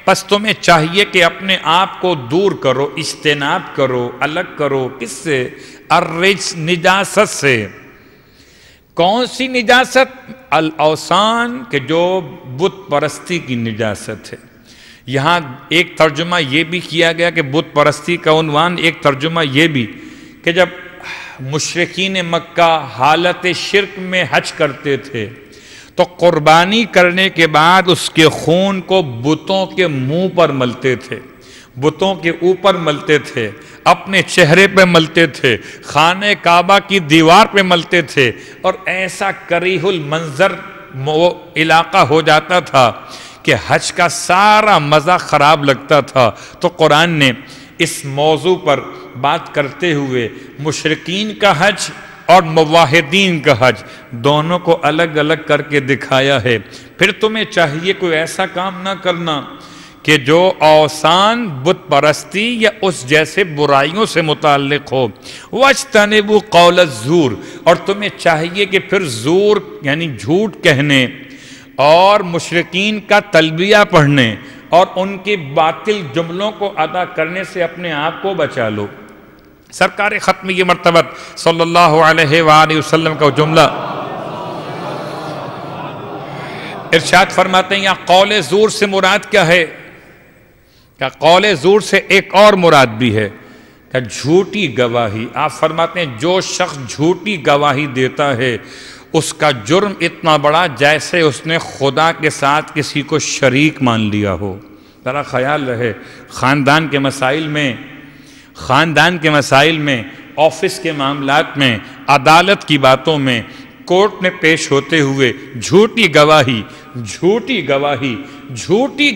[SPEAKER 1] پس تمہیں چاہیے کہ اپنے آپ کو دور کرو، اجتناب کرو، الگ کرو، کس سے؟ الرجس، نجاست سے۔ کون سی نجاست؟ الاوثان، کہ جو بت پرستی کی نجاست ہے۔ یہاں ایک ترجمہ یہ بھی کیا گیا کہ بت پرستی کا عنوان، ایک ترجمہ یہ بھی کہ جب مشرکین مکہ حالت شرک میں حج کرتے تھے تو قربانی کرنے کے بعد اس کے خون کو بتوں کے منہ پر ملتے تھے، بتوں کے اوپر ملتے تھے، اپنے چہرے پہ ملتے تھے، خانہ کعبہ کی دیوار پہ ملتے تھے، اور ایسا کریہ المنظر وہ علاقہ ہو جاتا تھا کہ حج کا سارا مزہ خراب لگتا تھا۔ تو قرآن نے اس موضوع پر بات کرتے ہوئے مشرکین کا حج اور موحدین کا حج دونوں کو الگ الگ کر کے دکھایا ہے۔ پھر تمہیں چاہیے کوئی ایسا کام نہ کرنا کہ جو اوثان، بت پرستی یا اس جیسے برائیوں سے متعلق ہو۔ وَاجْتَنِبُوا قَوْلَ الزُّورِ، اور تمہیں چاہیے کہ پھر زور یعنی جھوٹ کہنے اور مشرکین کا تلبیہ پڑھنے اور ان کے باطل جملوں کو ادا کرنے سے اپنے آپ کو بچا لو۔ سرکار ختمی مرتبہ صلی اللہ علیہ وآلہ وسلم کا جملہ ارشاد فرماتے ہیں، یا قول زور سے مراد کیا ہے؟ کہ قول زور سے ایک اور مراد بھی ہے کہ جھوٹی گواہی۔ آپ فرماتے ہیں جو شخص جھوٹی گواہی دیتا ہے اس کا جرم اتنا بڑا جیسے اس نے خدا کے ساتھ کسی کو شریک مان لیا ہو۔ ذرا خیال رہے، خاندان کے مسائل میں، آفس کے معاملات میں، عدالت کی باتوں میں، کورٹ میں پیش ہوتے ہوئے جھوٹی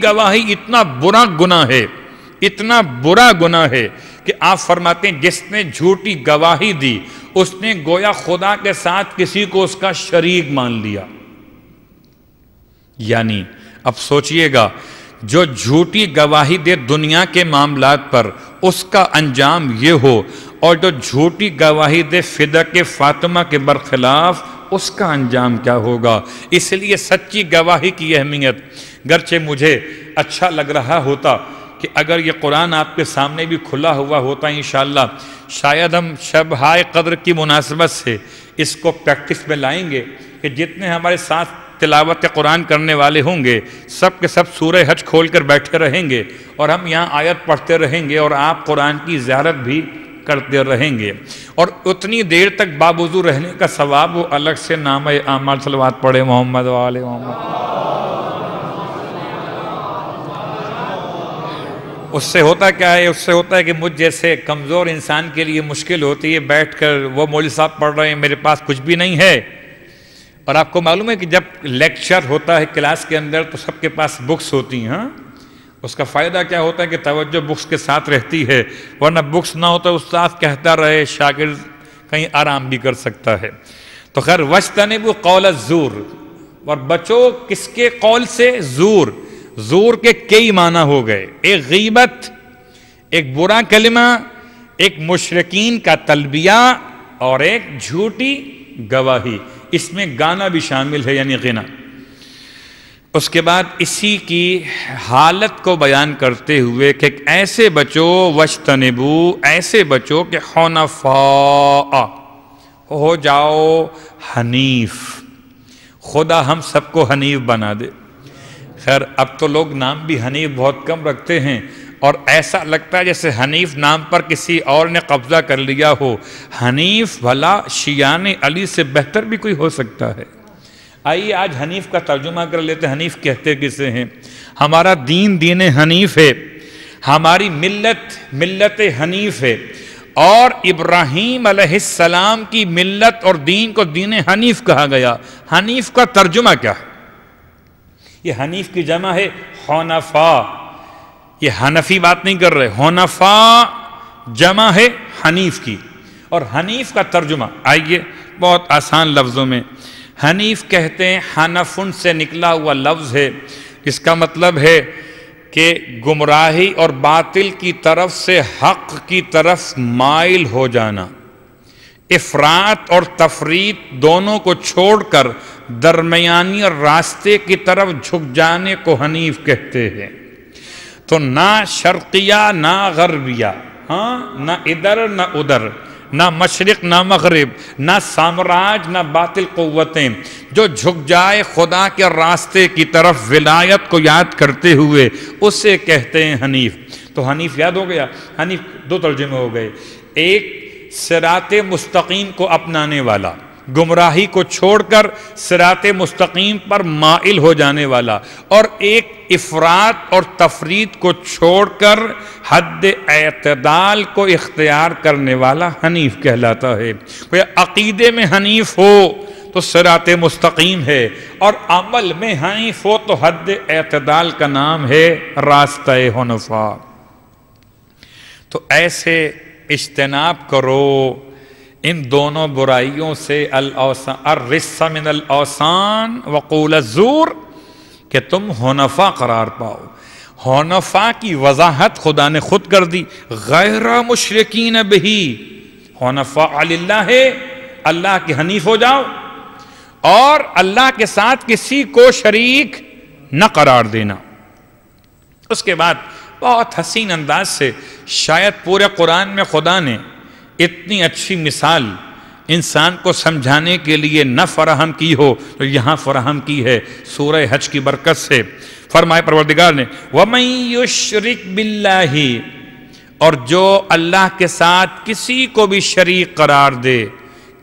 [SPEAKER 1] گواہی اتنا برا گناہ ہے، اتنا برا گناہ ہے کہ آپ فرماتے ہیں جس نے جھوٹی گواہی دی اس نے گویا خدا کے ساتھ کسی کو اس کا شریک مان لیا۔ یعنی اب سوچئے گا، جو جھوٹی گواہی دے دنیا کے معاملات پر اس کا انجام یہ ہو، اور جو جھوٹی گواہی دے فدق فاطمہ کے برخلاف اس کا انجام کیا ہوگا۔ اس لیے سچی گواہی کی اہمیت، گرچہ مجھے اچھا لگ رہا ہوتا کہ اگر یہ قرآن آپ کے سامنے بھی کھلا ہوا ہوتا انشاءاللہ، شاید ہم شب ہائے قدر کی مناسبت سے اس کو پریکٹس میں لائیں گے کہ جتنے ہمارے ساتھ تلاوت قرآن کرنے والے ہوں گے سب کے سب سورہ حج کھول کر بیٹھے رہیں گے اور ہم یہاں آیت پڑھتے رہیں گے اور آپ قرآن کی زیارت بھی کرتے رہیں گے، اور اتنی دیر تک باوضو رہنے کا ثواب وہ الگ سے نامہ اعمال صلوات پڑھے محمد و آل محمد۔ اس سے ہوتا کیا ہے؟ اس سے ہوتا ہے کہ مجھ جیسے کمزور انسان کے لیے مشکل ہوتی ہے بیٹھ کر وہ مولوی صاحب پڑھ رہے ہیں، میرے پاس کچھ بھی نہیں ہے۔ اور آپ کو معلوم ہے کہ جب لیکچر ہوتا ہے کلاس کے اندر تو سب کے پاس بکس ہوتی ہیں، ہاں اس کا فائدہ کیا ہوتا ہے کہ توجہ بکس کے ساتھ رہتی ہے، ورنہ بکس نہ ہو تو استاد کہتا رہے شاگرد کہیں آرام بھی کر سکتا ہے۔ تو خیر وَاجْتَنِبُوا قَوْلَ الزُّورِ، اور بچو کس کے قول سے؟ زور کے کئی معنی ہو گئے، ایک غیبت، ایک برا کلمہ، ایک مشرکین کا تلبیہ، اور ایک جھوٹی گواہی۔ اس میں گانا بھی شامل ہے یعنی غنا۔ اس کے بعد اسی کی حالت کو بیان کرتے ہوئے کہ ایسے بچو وَاجْتَنِبُوا، ایسے بچو کہ حنفاء، ہو جاؤ حنیف۔ خدا ہم سب کو حنیف بنا دے۔ خیر اب تو لوگ نام بھی حنیف بہت کم رکھتے ہیں، اور ایسا لگتا ہے جیسے حنیف نام پر کسی اور نے قبضہ کر لیا ہو۔ حنیف بھلا شیعان علی سے بہتر بھی کوئی ہو سکتا ہے؟ آئیے آج حنیف کا ترجمہ کر لیتے، حنیف کہتے کسے ہیں؟ ہمارا دین حنیف ہے، ہماری ملت حنیف ہے، اور ابراہیم علیہ السلام کی ملت اور دین کو دین حنیف کہا گیا۔ حنیف کا ترجمہ کیا ہے؟ یہ حنیف کی جمع ہے حنفاء، یہ حنفی بات نہیں کر رہے، حنفاء جمع ہے حنیف کی، اور حنیف کا ترجمہ آئیے بہت آسان لفظوں میں۔ حنیف کہتے ہیں حنفن سے نکلا ہوا لفظ ہے، جس کا مطلب ہے کہ گمراہی اور باطل کی طرف سے حق کی طرف مائل ہو جانا، افراط اور تفریط دونوں کو چھوڑ کر درمیانی راستے کی طرف جھک جانے کو حنیف کہتے ہیں۔ تو نہ شرقیہ نہ غربیہ، نہ ادھر نہ ادھر، نہ مشرق نہ مغرب، نہ سامراج نہ باطل قوتیں، جو جھک جائے خدا کے راستے کی طرف ولایت کو یاد کرتے ہوئے، اسے کہتے ہیں حنیف۔ تو حنیف یاد ہو گیا، حنیف دو ترجمے ہو گئے، ایک صراط مستقیم کو اپنانے والا، گمراہی کو چھوڑ کر صراط مستقیم پر مائل ہو جانے والا، اور ایک افراط اور تفریط کو چھوڑ کر حد اعتدال کو اختیار کرنے والا حنیف کہلاتا ہے۔ کوئی عقیدے میں حنیف ہو تو صراط مستقیم ہے، اور عمل میں حنیف ہو تو حد اعتدال کا نام ہے راستہ حنفا۔ تو ایسے اجتناب کرو ان دونوں برائیوں سے، الرجس من الاوثان وقول الزور، کہ تم حنفا قرار پاؤ۔ حنفا کی وضاحت خدا نے خود کر دی، غیر مشرکین بہی، حنفاء للہ ہے، اللہ کے حنیف ہو جاؤ، اور اللہ کے ساتھ کسی کو شریک نہ قرار دینا۔ اس کے بعد بہت حسین انداز سے، شاید پورے قرآن میں خدا نے اتنی اچھی مثال انسان کو سمجھانے کے لیے نہ فراہم کی ہو تو یہاں فراہم کی ہے سورہ حج کی برکت سے۔ فرمائے پروردگار نے وَمَن يُشْرِكْ بِاللَّهِ، اور جو اللہ کے ساتھ کسی کو بھی شریک قرار دے،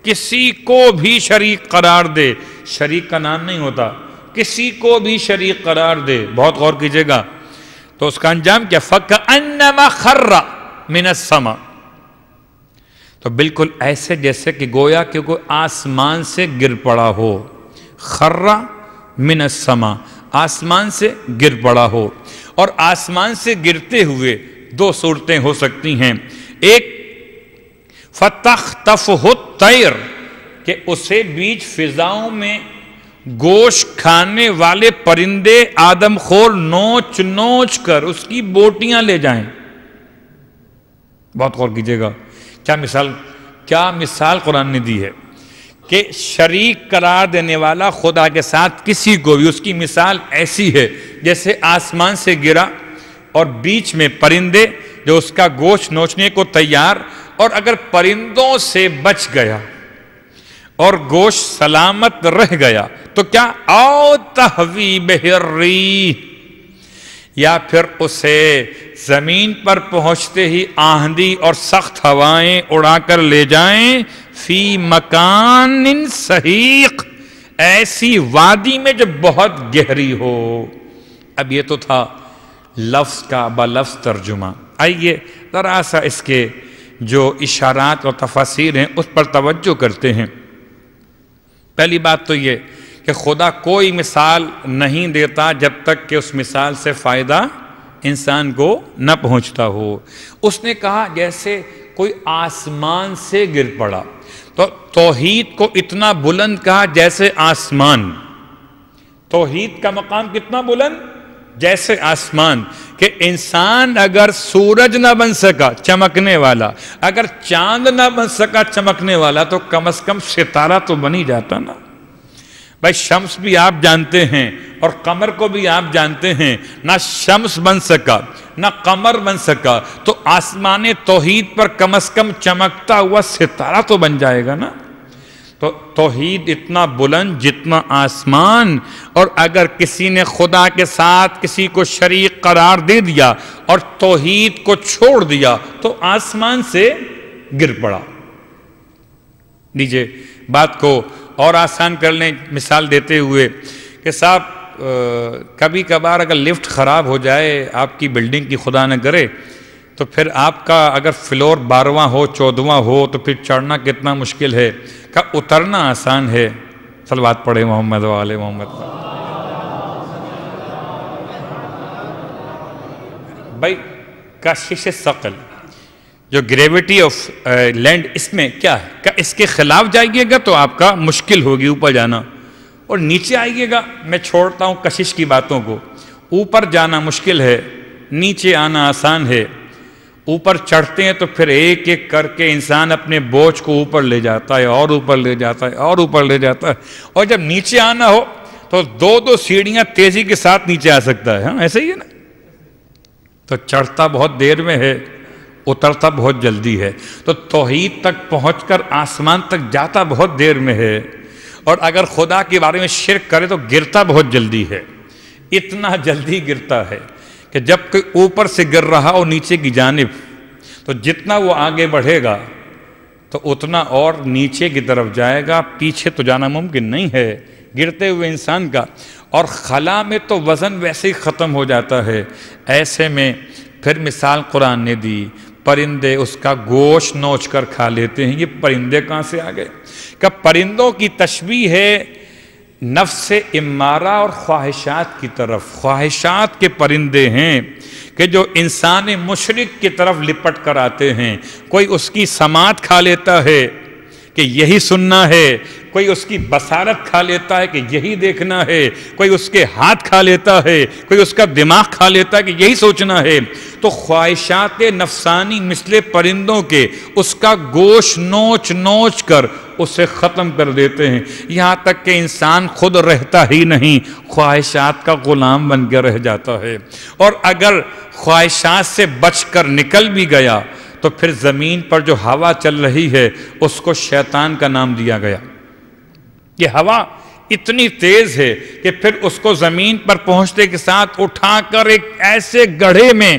[SPEAKER 1] کسی کو بھی شریک قرار دے، شریک کا نام نہیں ہوتا، کسی کو بھی شریک قرار دے، بہت غور کیجئے گا، تو اس کا انجام کیا؟ فَكَأَنَّمَا خَرَّ مِنَ السَّمَاءِ، تو بالکل ایسے جیسے کہ گویا کہ کوئی آسمان سے گر پڑا ہو، خَرَّ مِنَ السَّمَاءِ، آسمان سے گر پڑا ہو۔ اور آسمان سے گرتے ہوئے دو صورتیں ہو سکتی ہیں، ایک فَتَخْتَفُهُ الطَّيْرُ، کہ اسے بیچ فضاؤں میں گوشت کھانے والے پرندے آدم خور نوچ نوچ کر اس کی بوٹیاں لے جائیں۔ بہت غور کیجئے گا، کیا مثال قرآن نے دی ہے کہ شریک قرار دینے والا خدا کے ساتھ کسی کو بھی، اس کی مثال ایسی ہے جیسے آسمان سے گرا اور بیچ میں پرندے جو اس کا گوشت نوچنے کو تیار، اور اگر پرندوں سے بچ گیا اور گوشت سلامت رہ گیا تو کیا او تہوی بہ الریح، یا پھر اسے زمین پر پہنچتے ہی آندھی اور سخت ہوائیں اڑا کر لے جائیں، فی مکان سحیق، ایسی وادی میں جو بہت گہری ہو۔ اب یہ تو تھا لفظ کا بلفظ ترجمہ، آئیے ذرا سا اس کے جو اشارات اور تفاسیر ہیں اس پر توجہ کرتے ہیں۔ پہلی بات تو یہ کہ خدا کوئی مثال نہیں دیتا جب تک کہ اس مثال سے فائدہ انسان کو نہ پہنچتا ہو۔ اس نے کہا جیسے کوئی آسمان سے گر پڑا، تو توحید کو اتنا بلند کہا جیسے آسمان، توحید کا مقام کتنا بلند جیسے آسمان، کہ انسان اگر سورج نہ بن سکا چمکنے والا، اگر چاند نہ بن سکا چمکنے والا، تو کم از کم ستارہ تو بن ہی جاتا نا۔ بھائی شمس بھی آپ جانتے ہیں اور قمر کو بھی آپ جانتے ہیں، نہ شمس بن سکا نہ قمر بن سکا، تو آسمان توحید پر کم از کم چمکتا ہوا ستارہ تو بن جائے گا نا۔ تو توحید اتنا بلند جتنا آسمان، اور اگر کسی نے خدا کے ساتھ کسی کو شریک قرار دے دیا اور توحید کو چھوڑ دیا تو آسمان سے گر پڑا۔ لیجئے بات کو اور آسان کر لیں مثال دیتے ہوئے کہ صاحب کبھی کبھار اگر لفٹ خراب ہو جائے آپ کی بلڈنگ کی، خدا نہ کرے، تو پھر آپ کا اگر فلور 12واں ہو 14واں ہو تو پھر چڑھنا کتنا مشکل ہے، کہ اترنا آسان ہے۔ صلوات پڑھے محمد و آل محمد۔ بھائی کشش ثقل، جو گریویٹی آف لینڈ، اس میں کیا ہے کہ اس کے خلاف جائیے گا تو آپ کا مشکل ہوگی اوپر جانا، اور نیچے آئیے گا، میں چھوڑتا ہوں کشش کی باتوں کو، اوپر جانا مشکل ہے نیچے آنا آسان ہے، اوپر چڑھتے ہیں تو پھر ایک ایک کر کے انسان اپنے بوجھ کو اوپر لے جاتا ہے اور اوپر لے جاتا ہے اور اوپر لے جاتا ہے، اور جب نیچے آنا ہو تو دو دو سیڑھیاں تیزی کے ساتھ نیچے آ سکتا ہے. ہاں ایسے ہی ہے نا. تو چڑھتا بہت دیر میں ہے، اترتا بہت جلدی ہے. تو توحید تک پہنچ کر آسمان تک جاتا بہت دیر میں ہے، اور اگر خدا کے بارے میں شرک کرے تو گرتا بہت جلدی ہے. اتنا جلدی گرتا ہے کہ جب کوئی اوپر سے گر رہا ہو نیچے کی جانب تو جتنا وہ آگے بڑھے گا تو اتنا اور نیچے کی طرف جائے گا، پیچھے تو جانا ممکن نہیں ہے گرتے ہوئے انسان کا. اور خلا میں تو وزن ویسے ہی ختم ہو جاتا ہے. ایسے میں پھر مثال قرآن نے دی، پرندے اس کا گوشت نوچ کر کھا لیتے ہیں. یہ پرندے کہاں سے آ گئے؟ کہ پرندوں کی تشبیہ ہے نفس امارہ اور خواہشات کی طرف. خواہشات کے پرندے ہیں کہ جو انسان مشرک کی طرف لپٹ کر آتے ہیں. کوئی اس کی سماعت کھا لیتا ہے کہ یہی سننا ہے، کوئی اس کی بصارت کھا لیتا ہے کہ یہی دیکھنا ہے، کوئی اس کے ہاتھ کھا لیتا ہے، کوئی اس کا دماغ کھا لیتا ہے کہ یہی سوچنا ہے. تو خواہشات نفسانی مثل پرندوں کے اس کا گوشت نوچ نوچ کر اسے ختم کر دیتے ہیں، یہاں تک کہ انسان خود رہتا ہی نہیں، خواہشات کا غلام بن کے رہ جاتا ہے. اور اگر خواہشات سے بچ کر نکل بھی گیا تو پھر زمین پر جو ہوا چل رہی ہے اس کو شیطان کا نام دیا گیا. یہ ہوا اتنی تیز ہے کہ پھر اس کو زمین پر پہنچنے کے ساتھ اٹھا کر ایک ایسے گڑھے میں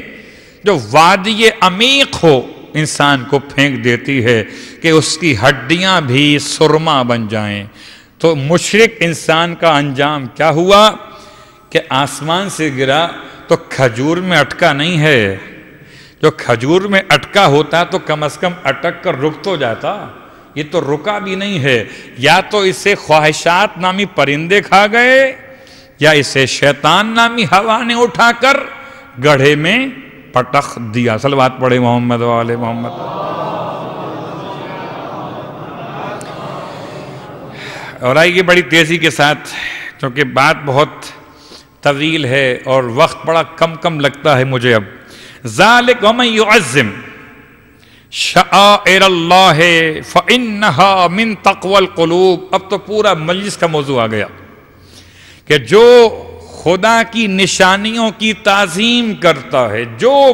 [SPEAKER 1] جو وادی عمیق ہو انسان کو پھینک دیتی ہے کہ اس کی ہڈیاں بھی سرما بن جائیں. تو مشرک انسان کا انجام کیا ہوا کہ آسمان سے گرا تو کھجور میں اٹکا نہیں ہے. جو کھجور میں اٹکا ہوتا تو کم از کم اٹک کر رک تو جاتا، یہ تو رکا بھی نہیں ہے. یا تو اسے خواہشات نامی پرندے کھا گئے یا اسے شیطان نامی ہوا نے اٹھا کر گڑھے میں پٹخ دیا. صلوات پڑھے محمد و آل محمد. اور آئیے بڑی تیزی کے ساتھ، کیونکہ بات بہت طویل ہے اور وقت بڑا کم لگتا ہے مجھے. اب ذالک ومن یعظم شعائر اللہ فإنہا من تقوی القلوب. اب تو پورا مجلس کا موضوع آ گیا کہ جو خدا کی نشانیوں کی تعظیم کرتا ہے، جو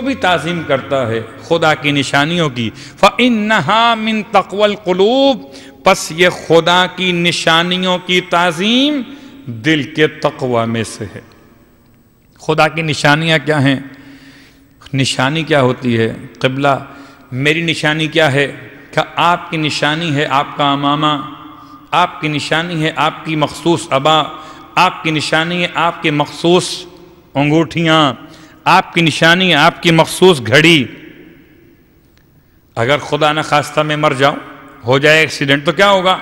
[SPEAKER 1] بھی تعظیم کرتا ہے خدا کی نشانیوں کی، فإنہا من تقوی القلوب، پس یہ خدا کی نشانیوں کی تعظیم دل کے تقوی میں سے ہے. خدا کی نشانیاں کیا ہیں؟ نشانی کیا ہوتی ہے؟ قبلہ میری نشانی کیا ہے؟ کہ آپ کی نشانی ہے آپ کا امامہ، آپ کی نشانی ہے آپ کی مخصوص عبا، آپ کی نشانی ہے آپ کے مخصوص انگوٹھیاں، آپ کی نشانی ہے آپ کی مخصوص گھڑی. اگر خدا نہ خواستہ میں مر جاؤں، ہو جائے ایکسیڈنٹ، تو کیا ہوگا؟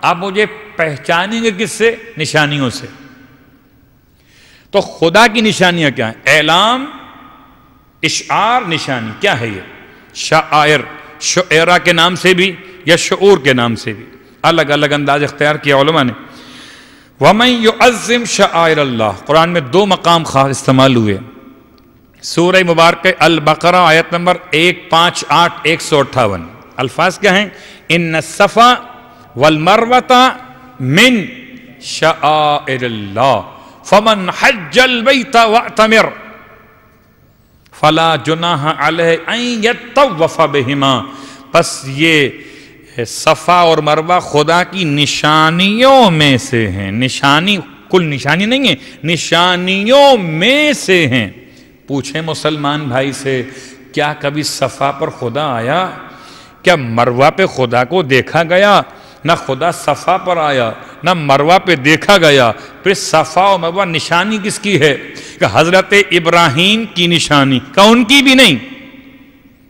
[SPEAKER 1] آپ مجھے پہچانیں گے کس سے؟ نشانیوں سے. تو خدا کی نشانیاں کیا ہیں؟ اعلام، اشعار نشانی کیا ہے؟ یہ شعائر، شعرا کے نام سے بھی یا شعور کے نام سے بھی الگ الگ انداز اختیار کیا علماء نے. وَمَن يُعَظِّمْ شَعَائِرَ اللَّهِ، قرآن میں دو مقام خاص استعمال ہوئے. سورہ مبارکہ البقرہ آیت نمبر 158 158 الفاظ کیا ہیں؟ ان الصفا والمروہ من شعائر اللہ فمن حج البیت واعتمر فلا جناح علیہ ان یطوف بہما. پس یہ صفا اور مروہ خدا کی نشانیوں میں سے ہیں. نشانی کل نشانی نہیں ہے، نشانیوں میں سے ہیں. پوچھیں مسلمان بھائی سے، کیا کبھی صفا پر خدا آیا؟ کیا مروہ پہ خدا کو دیکھا گیا؟ نہ خدا صفا پر آیا نہ مروہ پہ دیکھا گیا. پھر صفا و مروہ نشانی کس کی ہے؟ کہ حضرت ابراہیم کی نشانی، کہ ان کی بھی نہیں،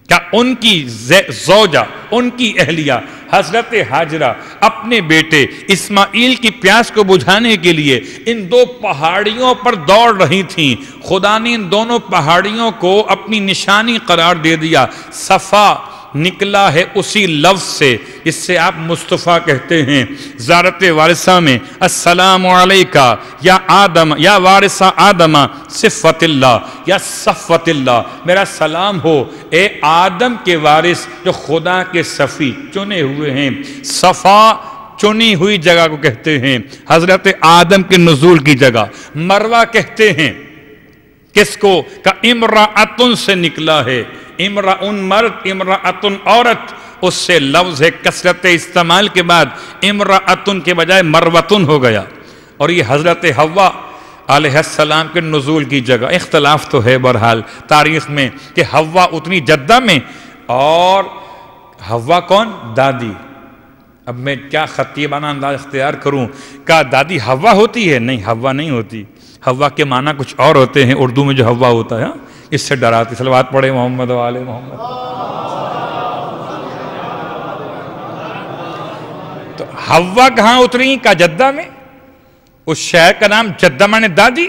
[SPEAKER 1] کہ ان کی زوجہ، ان کی اہلیہ حضرت ہاجرہ اپنے بیٹے اسماعیل کی پیاس کو بجھانے کے لیے ان دو پہاڑیوں پر دوڑ رہی تھیں. خدا نے ان دونوں پہاڑیوں کو اپنی نشانی قرار دے دیا. صفا نکلا ہے اسی لفظ سے جس سے آپ مصطفیٰ کہتے ہیں زیارت وارثہ میں، السلام علیکہ یا آدم یا وارثہ آدم صفت اللہ یا صفت اللہ، میرا سلام ہو اے آدم کے وارث جو خدا کے صفی چنے ہوئے ہیں۔ صفا چنی ہوئی جگہ کو کہتے ہیں، حضرت آدم کے نزول کی جگہ۔ مروہ کہتے ہیں کس کو؟ کہ امرأتن سے نکلا ہے، امرأن مرد، امرأتن عورت، اس سے لفظ ہے کثرت استعمال کے بعد امرأتن کے بجائے مروتن ہو گیا، اور یہ حضرت حوا علیہ السلام کے نزول کی جگہ۔ اختلاف تو ہے بہرحال تاریخ میں کہ حوا اتنی جدہ میں، اور حوا کون؟ دادی۔ اب میں کیا خطیبانہ انداز اختیار کروں، کیا دادی حوا ہوتی ہے؟ نہیں، حوا نہیں ہوتی، حوا کے معنی کچھ اور ہوتے ہیں اردو میں جو حوا ہوتا ہے، اس سے ڈراتی۔ صلوات پڑھے محمد و آل محمد۔ تو حوا کہاں اتری؟ کا جدہ میں، اس شہر کا نام جدہ مانے دادی،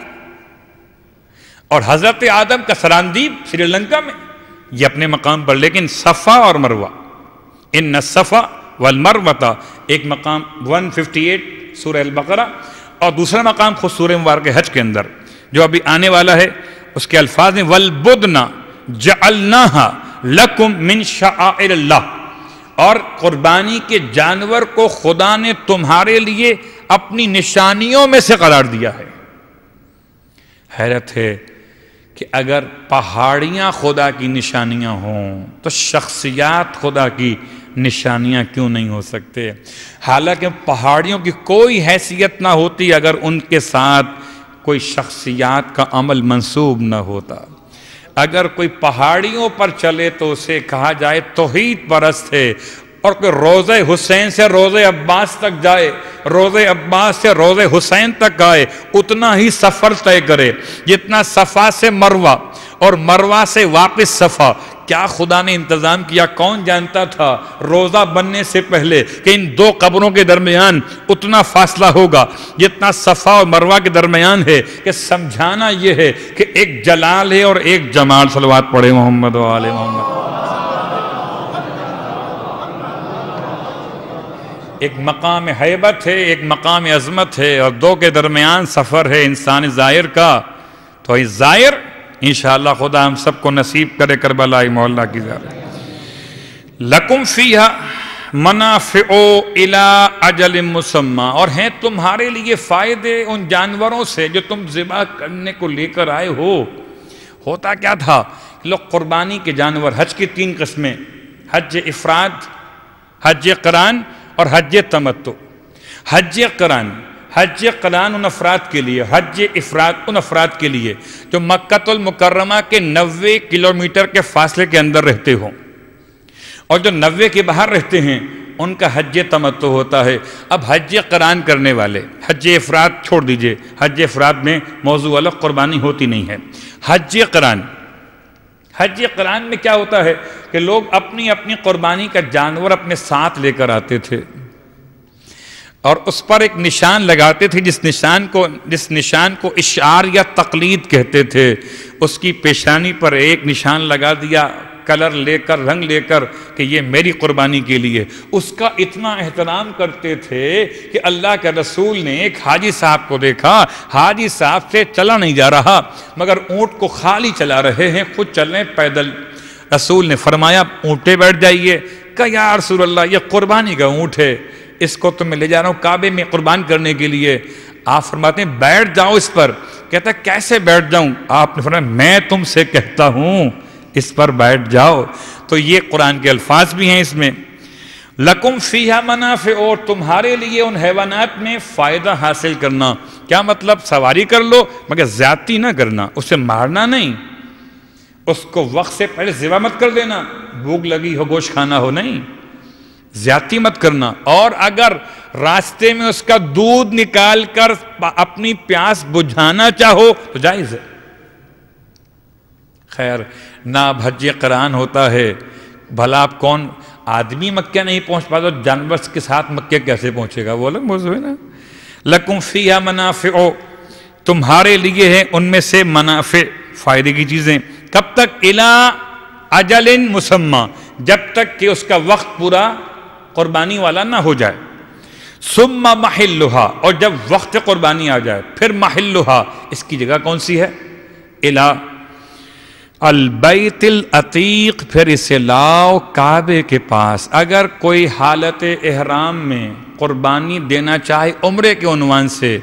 [SPEAKER 1] اور حضرت آدم کا سراندیپ سری لنکا میں، یہ اپنے مقام پر۔ لیکن صفا اور مروہ، ان الصفا والمروہ، ایک مقام 158 سورہ البقرہ، اور دوسرا مقام خود سورہ مبارکہ حج کے اندر جو ابھی آنے والا ہے، اس کے الفاظ ہیں وَالْبُدْنَ جَعَلْنَاهَا لَكُمْ مِنْ شَعَائِرِ اللَّهِ، اور قربانی کے جانور کو خدا نے تمہارے لیے اپنی نشانیوں میں سے قرار دیا ہے۔ حیرت ہے کہ اگر پہاڑیاں خدا کی نشانیاں ہوں تو شخصیات خدا کی نشانیاں کیوں نہیں ہو سکتے؟ حالانکہ پہاڑیوں کی کوئی حیثیت نہ ہوتی اگر ان کے ساتھ کوئی شخصیات کا عمل منسوب نہ ہوتا۔ اگر کوئی پہاڑیوں پر چلے تو اسے کہا جائے توحید پرست ہے، اور کوئی روضہ حسین سے روضہ عباس تک جائے، روضہ عباس سے روضہ حسین تک آئے، اتنا ہی سفر طے کرے جتنا صفا سے مروہ اور مروہ سے واپس صفا۔ کیا خدا نے انتظام کیا؟ کون جانتا تھا روزہ بننے سے پہلے کہ ان دو قبروں کے درمیان اتنا فاصلہ ہوگا جتنا صفا اور مروہ کے درمیان ہے؟ کہ سمجھانا یہ ہے کہ ایک جلال ہے اور ایک جمال۔ صلوات پڑھے محمد و آل محمد۔ ایک مقام ہیبت ہے، ایک مقام عظمت ہے، اور دو کے درمیان سفر ہے انسان ظاہر کا۔ تو اس ظاہر انشاءاللہ خدا ہم سب کو نصیب کرے کربلا مولا کی زیارت۔ لکم فیہا منافع الی اجل مسمی، اور ہیں تمہارے لیے فائدے ان جانوروں سے جو تم ذبح کرنے کو لے کر آئے ہو۔ ہوتا کیا تھا؟ لوگ قربانی کے جانور، حج کی 3 قسمیں، حج افراد، حج قران اور حج تمتع۔ حج قران ان افراد کے لیے، حج افراد ان افراد کے لیے جو مکہ المکرمہ کے 90 کلومیٹر کے فاصلے کے اندر رہتے ہوں، اور جو 90 کے باہر رہتے ہیں ان کا حج تمتع ہوتا ہے۔ اب حج قران کرنے والے، حج افراد چھوڑ دیجئے، حج افراد میں موضوع الگ، قربانی ہوتی نہیں ہے۔ حج قران میں کیا ہوتا ہے کہ لوگ اپنی اپنی قربانی کا جانور اپنے ساتھ لے کر آتے تھے، اور اس پر ایک نشان لگاتے تھے جس نشان کو اشعار یا تقلید کہتے تھے۔ اس کی پیشانی پر ایک نشان لگا دیا، کلر لے کر، رنگ لے کر، کہ یہ میری قربانی کے لیے۔ اس کا اتنا احترام کرتے تھے کہ اللہ کے رسول نے ایک حاجی صاحب کو دیکھا، حاجی صاحب سے چلا نہیں جا رہا مگر اونٹ کو خالی چلا رہے ہیں، خود چل رہے پیدل۔ رسول نے فرمایا اونٹ پہ بیٹھ جائیے۔ کہا یا رسول اللہ یہ قربانی کا اونٹ ہے، اس کو تو میں لے جا رہا ہوں کعبے میں قربان کرنے کے لیے۔ آپ فرماتے ہیں بیٹھ جاؤ اس پر۔ کہتا ہے کیسے بیٹھ جاؤں؟ آپ نے فرمایا میں تم سے کہتا ہوں اس پر بیٹھ جاؤ۔ تو یہ قرآن کے الفاظ بھی ہیں اس میں۔ لکم فیہا منافع، اور تمہارے لیے ان حیوانات میں فائدہ حاصل کرنا۔ کیا مطلب؟ سواری کر لو مگر زیادتی نہ کرنا، اسے مارنا نہیں، اس کو وقت سے پہلے ذبح مت کر دینا، بھوک لگی ہو گوشت کھانا ہو، نہیں، زیادتی مت کرنا۔ اور اگر راستے میں اس کا دودھ نکال کر اپنی پیاس بجھانا چاہو تو جائز ہے۔ خیر نہ حج قران ہوتا ہے، بھلا آپ کون آدمی مکہ نہیں پہنچ پاتا، جانور کے ساتھ مکہ کیسے پہنچے گا؟ وہ الگ موضوع ہے نا۔ لکم فیہا منافع، تمہارے لیے ہیں ان میں سے منافع، فائدے کی چیزیں۔ کب تک؟ الی اجل مسمی، جب تک کہ اس کا وقت پورا قربانی والا نہ ہو جائے. ثم محلھا، اور جب وقت قربانی آ جائے پھر محلھا، اس کی جگہ کون سی ہے؟ الی البیت العتیق، پھر اسے لاؤ کعبے کے پاس. اگر کوئی حالت احرام میں قربانی دینا چاہے عمرے کے عنوان سے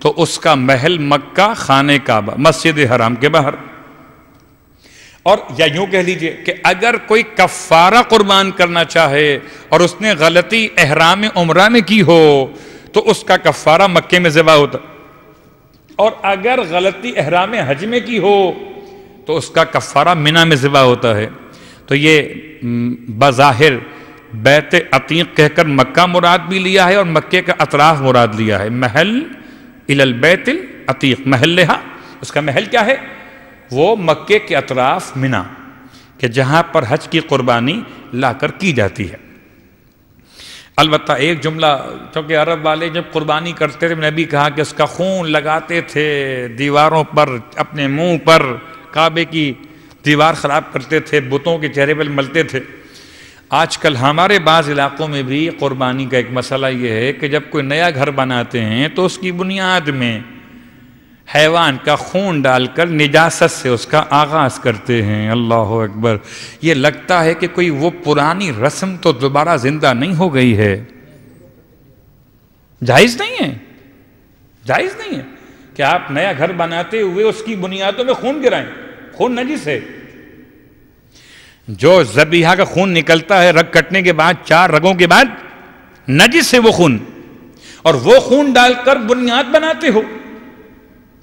[SPEAKER 1] تو اس کا محل مکہ خانہ کعبہ مسجد حرام کے باہر. اور یا یوں کہہ لیجئے کہ اگر کوئی کفارہ قربان کرنا چاہے اور اس نے غلطی احرام عمرہ میں کی ہو تو اس کا کفارہ مکے میں ذبح ہوتا، اور اگر غلطی احرام حج میں کی ہو تو اس کا کفارہ منی میں ذبح ہوتا ہے. تو یہ بظاہر بیت عتیق کہہ کر مکہ مراد بھی لیا ہے اور مکے کا اطراف مراد لیا ہے. محل الی البیت العتیق، محلھا، اس کا محل کیا ہے؟ وہ مکے کے اطراف منی، کہ جہاں پر حج کی قربانی لا کر کی جاتی ہے. البتہ ایک جملہ، چونکہ عرب والے جب قربانی کرتے تھے، نبی کہا کہ اس کا خون لگاتے تھے دیواروں پر، اپنے منہ پر، کعبے کی دیوار خراب کرتے تھے، بتوں کے چہرے پر ملتے تھے. آج کل ہمارے بعض علاقوں میں بھی قربانی کا ایک مسئلہ یہ ہے کہ جب کوئی نیا گھر بناتے ہیں تو اس کی بنیاد میں حیوان کا خون ڈال کر نجاست سے اس کا آغاز کرتے ہیں. اللہ اکبر. یہ لگتا ہے کہ کوئی وہ پرانی رسم تو دوبارہ زندہ نہیں ہو گئی ہے. جائز نہیں ہے، جائز نہیں ہے کہ آپ نیا گھر بناتے ہوئے اس کی بنیادوں میں خون گرائیں. خون نجس ہے. جو ذبیحہ کا خون نکلتا ہے رگ کٹنے کے بعد، 4 رگوں کے بعد، نجس ہے وہ خون، اور وہ خون ڈال کر بنیاد بناتے ہو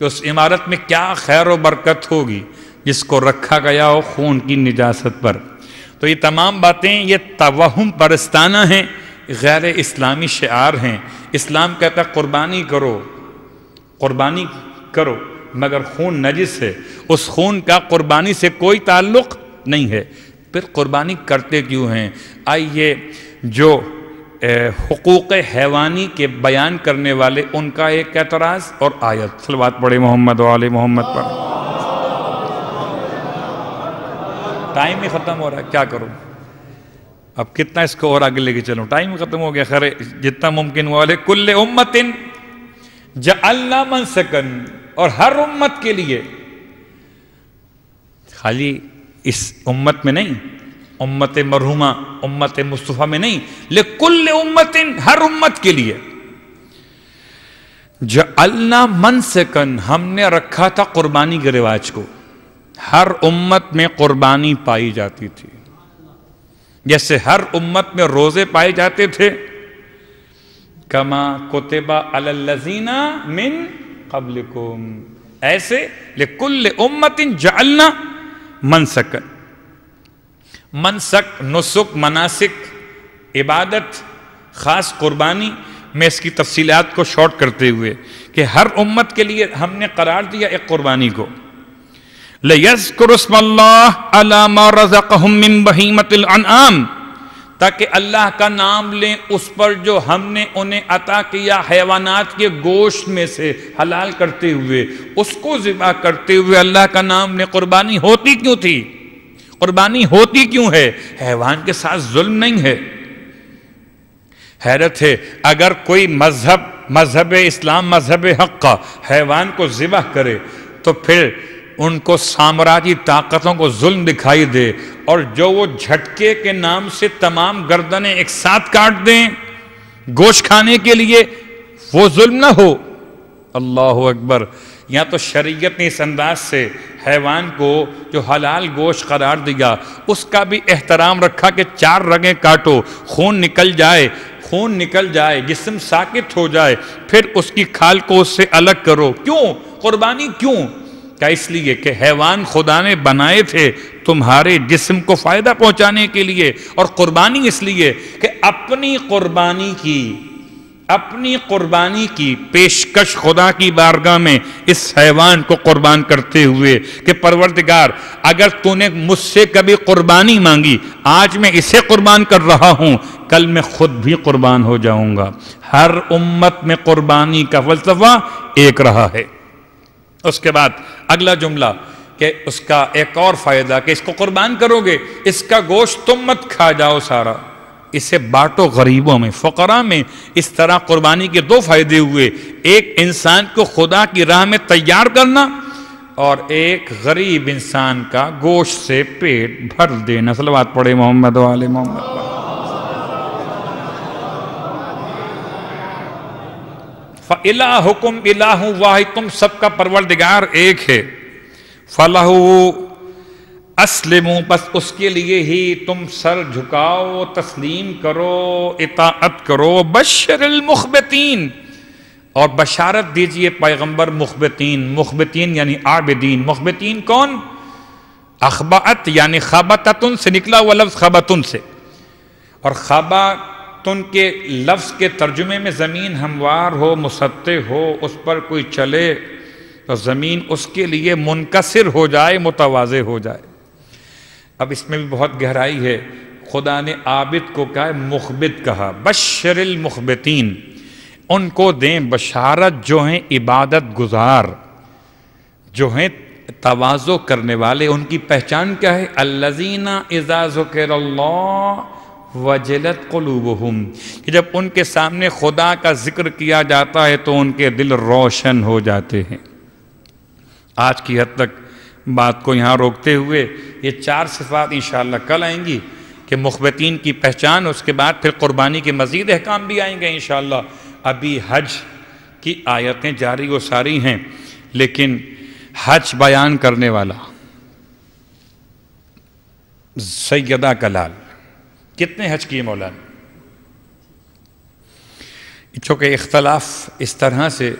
[SPEAKER 1] تو اس عمارت میں کیا خیر و برکت ہوگی جس کو رکھا گیا ہو خون کی نجاست پر. تو یہ تمام باتیں یہ توہم پرستانہ ہیں، غیر اسلامی شعار ہیں. اسلام کہتا ہے قربانی کرو، قربانی کرو، مگر خون نجس ہے، اس خون کا قربانی سے کوئی تعلق نہیں ہے. پھر قربانی کرتے کیوں ہیں؟ آئیے جو حقوق حیوانی کے بیان کرنے والے ان کا ایک اعتراض اور آیت. صلوات پڑھے محمد و آل محمد پر. ٹائم ہی ختم ہو رہا ہے، کیا کروں اب؟ کتنا اس کو اور آگے لے کے چلوں؟ ٹائم ہی ختم ہو گیا. خیر جتنا ممکن ہوا لے. کل امت جعلنا منسکا، اور ہر امت کے لیے، خالی اس امت میں نہیں، امت مرحومہ امت مصطفیٰ میں نہیں، لکل امت، ہر امت کے لیے، جعلنا منسکا، ہم نے رکھا تھا قربانی کے رواج کو. ہر امت میں قربانی پائی جاتی تھی. جیسے ہر امت میں روزے پائے جاتے تھے، کما کتب علی الذین من قبلکم، ایسے لکل امت جعلنا منسکا. منسک، نسک، مناسک، عبادت، خاص قربانی. میں اس کی تفصیلات کو شارٹ کرتے ہوئے کہ ہر امت کے لیے ہم نے قرار دیا ایک قربانی کو. لَيَذْكُرُ اسْمَ اللَّهِ عَلَى مَا رَزَقَهُم مِّن بَهِيمَةِ الْأَنْعَامِ، تاکہ اللہ کا نام لیں اس پر جو ہم نے انہیں عطا کیا حیوانات کے گوشت میں سے حلال کرتے ہوئے، اس کو ذبح کرتے ہوئے اللہ کا نام لیں. قربانی ہوتی کیوں تھی؟ قربانی ہوتی کیوں ہے؟ حیوان کے ساتھ ظلم نہیں ہے. حیرت ہے، اگر کوئی مذہب اسلام، مذہب حق کا حیوان کو ذبح کرے تو پھر ان کو سامراجی طاقتوں کو ظلم دکھائی دے، اور جو وہ جھٹکے کے نام سے تمام گردنیں ایک ساتھ کاٹ دیں گوشت کھانے کے لیے، وہ ظلم نہ ہو. اللہ اکبر. یا تو شریعت نے اس انداز سے حیوان کو جو حلال گوشت قرار دیا اس کا بھی احترام رکھا کہ 4 رگیں کاٹو، خون نکل جائے، خون نکل جائے، جسم ساکت ہو جائے، پھر اس کی کھال کو اس سے الگ کرو. کیوں قربانی؟ کیوں؟ کیا اس لیے کہ حیوان خدا نے بنائے تھے تمہارے جسم کو فائدہ پہنچانے کے لیے، اور قربانی اس لیے کہ اپنی قربانی کی پیشکش خدا کی بارگاہ میں اس حیوان کو قربان کرتے ہوئے کہ پروردگار اگر تو نے مجھ سے کبھی قربانی مانگی، آج میں اسے قربان کر رہا ہوں، کل میں خود بھی قربان ہو جاؤں گا. ہر امت میں قربانی کا فلسفہ ایک رہا ہے. اس کے بعد اگلا جملہ کہ اس کا ایک اور فائدہ کہ اس کو قربان کرو گے، اس کا گوشت تم مت کھا جاؤ سارا، اسے بانٹو غریبوں میں، فقراء میں۔ اس طرح قربانی کے دو فائدے ہوئے، ایک انسان کو خدا کی راہ میں تیار کرنا، اور ایک غریب انسان کا گوشت سے پیٹ بھر دینا۔ صلوات پڑھے محمد و آل محمد۔ فَإِلَٰهُكُمْ إِلَٰهٌ وَاحِدٌ، تم سب کا پروردگار ایک ہے۔ فَلَهُ أَسْلِمُوا، بس اس کے لیے ہی تم سر جھکاؤ، تسلیم کرو، اطاعت کرو۔ بشر المخبتین، اور بشارت دیجئے پیغمبر مخبتین، مخبتین یعنی عابدین۔ مخبتین کون؟ اخبعت یعنی خبتتن سے نکلا ہوا لفظ، خبتن سے، اور خبتن کے لفظ کے ترجمے میں زمین ہموار ہو، مسطح ہو، اس پر کوئی چلے تو زمین اس کے لیے منکسر ہو جائے، متواضع ہو جائے۔ اب اس میں بھی بہت گہرائی ہے، خدا نے عابد کو کہا، مخبت کہا۔ بشر المخبتین، ان کو دیں بشارت جو ہیں عبادت گزار، جو ہیں تواضع کرنے والے۔ ان کی پہچان کیا ہے؟ الذین اذا ذکر اللہ وجلت قلوبہم، کہ جب ان کے سامنے خدا کا ذکر کیا جاتا ہے تو ان کے دل روشن ہو جاتے ہیں۔ آج کی حد تک بات کو یہاں روکتے ہوئے یہ 4 صفات انشاءاللہ کل آئیں گی کہ مخبتین کی پہچان، اس کے بعد پھر قربانی کے مزید احکام بھی آئیں گے انشاءاللہ۔ ابھی حج کی آیتیں جاری و ساری ہیں، لیکن حج بیان کرنے والا سیدہ کلال کتنے حج کیے مولانا؟ چونکہ اختلاف اس طرح سے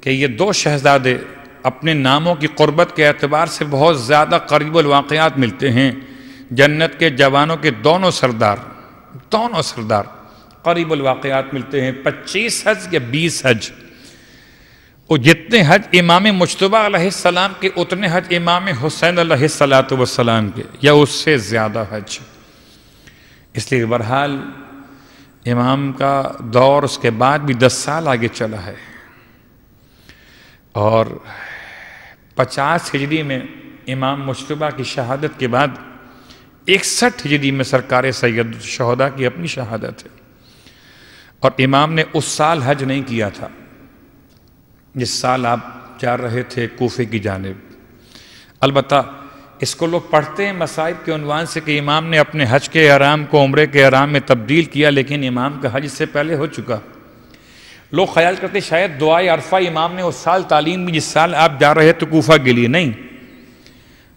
[SPEAKER 1] کہ یہ 2 شہزادے اپنے ناموں کی قربت کے اعتبار سے بہت زیادہ قریب الواقعات ملتے ہیں۔ جنت کے جوانوں کے دونوں سردار قریب الواقعات ملتے ہیں۔ 25 حج یا 20 حج، وہ جتنے حج امام مجتبیٰ علیہ السلام کے اتنے حج امام حسین علیہ السلام کے، یا اس سے زیادہ حج۔ اس لیے بہرحال امام کا دور اس کے بعد بھی 10 سال آگے چلا ہے، اور 50 ہجری میں امام مجتبیٰ کی شہادت کے بعد 61 ہجری میں سرکار سید الشہداء کی اپنی شہادت ہے، اور امام نے اس سال حج نہیں کیا تھا جس سال آپ جا رہے تھے کوفے کی جانب۔ البتہ اس کو لوگ پڑھتے ہیں مصائب کے عنوان سے کہ امام نے اپنے حج کے احرام کو عمرے کے احرام میں تبدیل کیا، لیکن امام کا حج اس سے پہلے ہو چکا۔ لوگ خیال کرتے شاید دعائے عرفہ امام نے اس سال تعلیم دی جس سال آپ جا رہے تو کوفہ کے لیے، نہیں،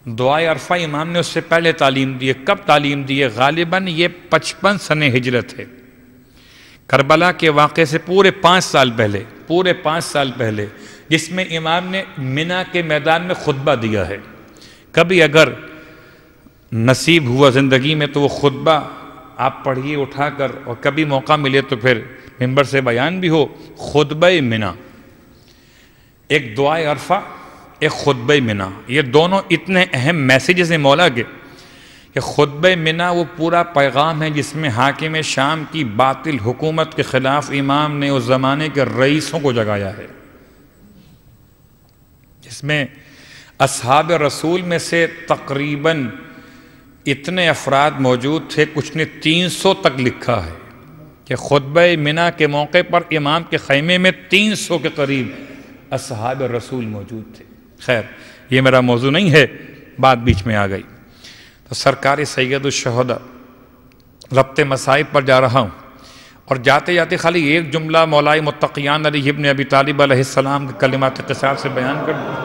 [SPEAKER 1] دعائے عرفہ امام نے اس سے پہلے تعلیم دی ہے۔ کب تعلیم دی ہے؟ غالباً یہ 55 سنِ ہجرت ہے، کربلا کے واقعے سے پورے 5 سال پہلے، جس میں امام نے منی کے میدان میں خطبہ دیا ہے۔ کبھی اگر نصیب ہوا زندگی میں تو وہ خطبہ آپ پڑھیے اٹھا کر، اور کبھی موقع ملے تو پھر ممبر سے بیان بھی ہو۔ خطبہ منی، ایک دعائے عرفہ، ایک خطبہ منی، یہ دونوں اتنے اہم میسیجز ہیں مولا کے کہ خطبہ منی وہ پورا پیغام ہے جس میں حاکم شام کی باطل حکومت کے خلاف امام نے اس زمانے کے رئیسوں کو جگایا ہے، جس میں اصحاب رسول میں سے تقریباً اتنے افراد موجود تھے، کچھ نے 300 تک لکھا ہے کہ خطبہ منی کے موقع پر امام کے خیمے میں 300 کے قریب اصحاب رسول موجود تھے۔ خیر یہ میرا موضوع نہیں ہے، بات بیچ میں آ گئی۔ تو سرکار سید الشہداء ربط مصائب پر جا رہا ہوں، اور جاتے جاتے خالی ایک جملہ مولا متقیان علی ابن ابی طالب علیہ السلام کے کلمات قصاص سے بیان کر دوں،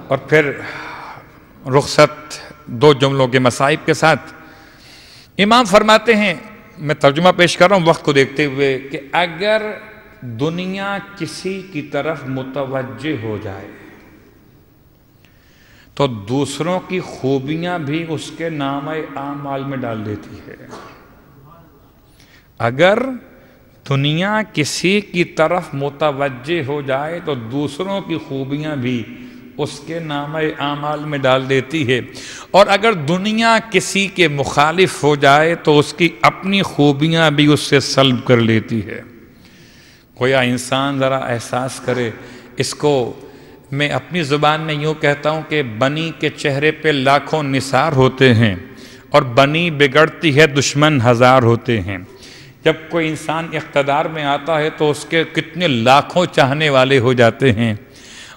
[SPEAKER 1] اور پھر رخصت 2 جملوں کے مصائب کے ساتھ۔ امام فرماتے ہیں، میں ترجمہ پیش کر رہا ہوں وقت کو دیکھتے ہوئے، کہ اگر دنیا کسی کی طرف متوجہ ہو جائے تو دوسروں کی خوبیاں بھی اس کے نامہ اعمال میں ڈال دیتی ہے۔ اگر دنیا کسی کی طرف متوجہ ہو جائے تو دوسروں کی خوبیاں بھی اس کے نامہ اعمال میں ڈال دیتی ہے، اور اگر دنیا کسی کے مخالف ہو جائے تو اس کی اپنی خوبیاں بھی اس سے سلب کر لیتی ہے۔ گویا انسان ذرا احساس کرے اس کو میں اپنی زبان میں یوں کہتا ہوں کہ بنی کے چہرے پہ لاکھوں نثار ہوتے ہیں اور بنی بگڑتی ہے دشمن ہزار ہوتے ہیں۔ جب کوئی انسان اقتدار میں آتا ہے تو اس کے کتنے لاکھوں چاہنے والے ہو جاتے ہیں،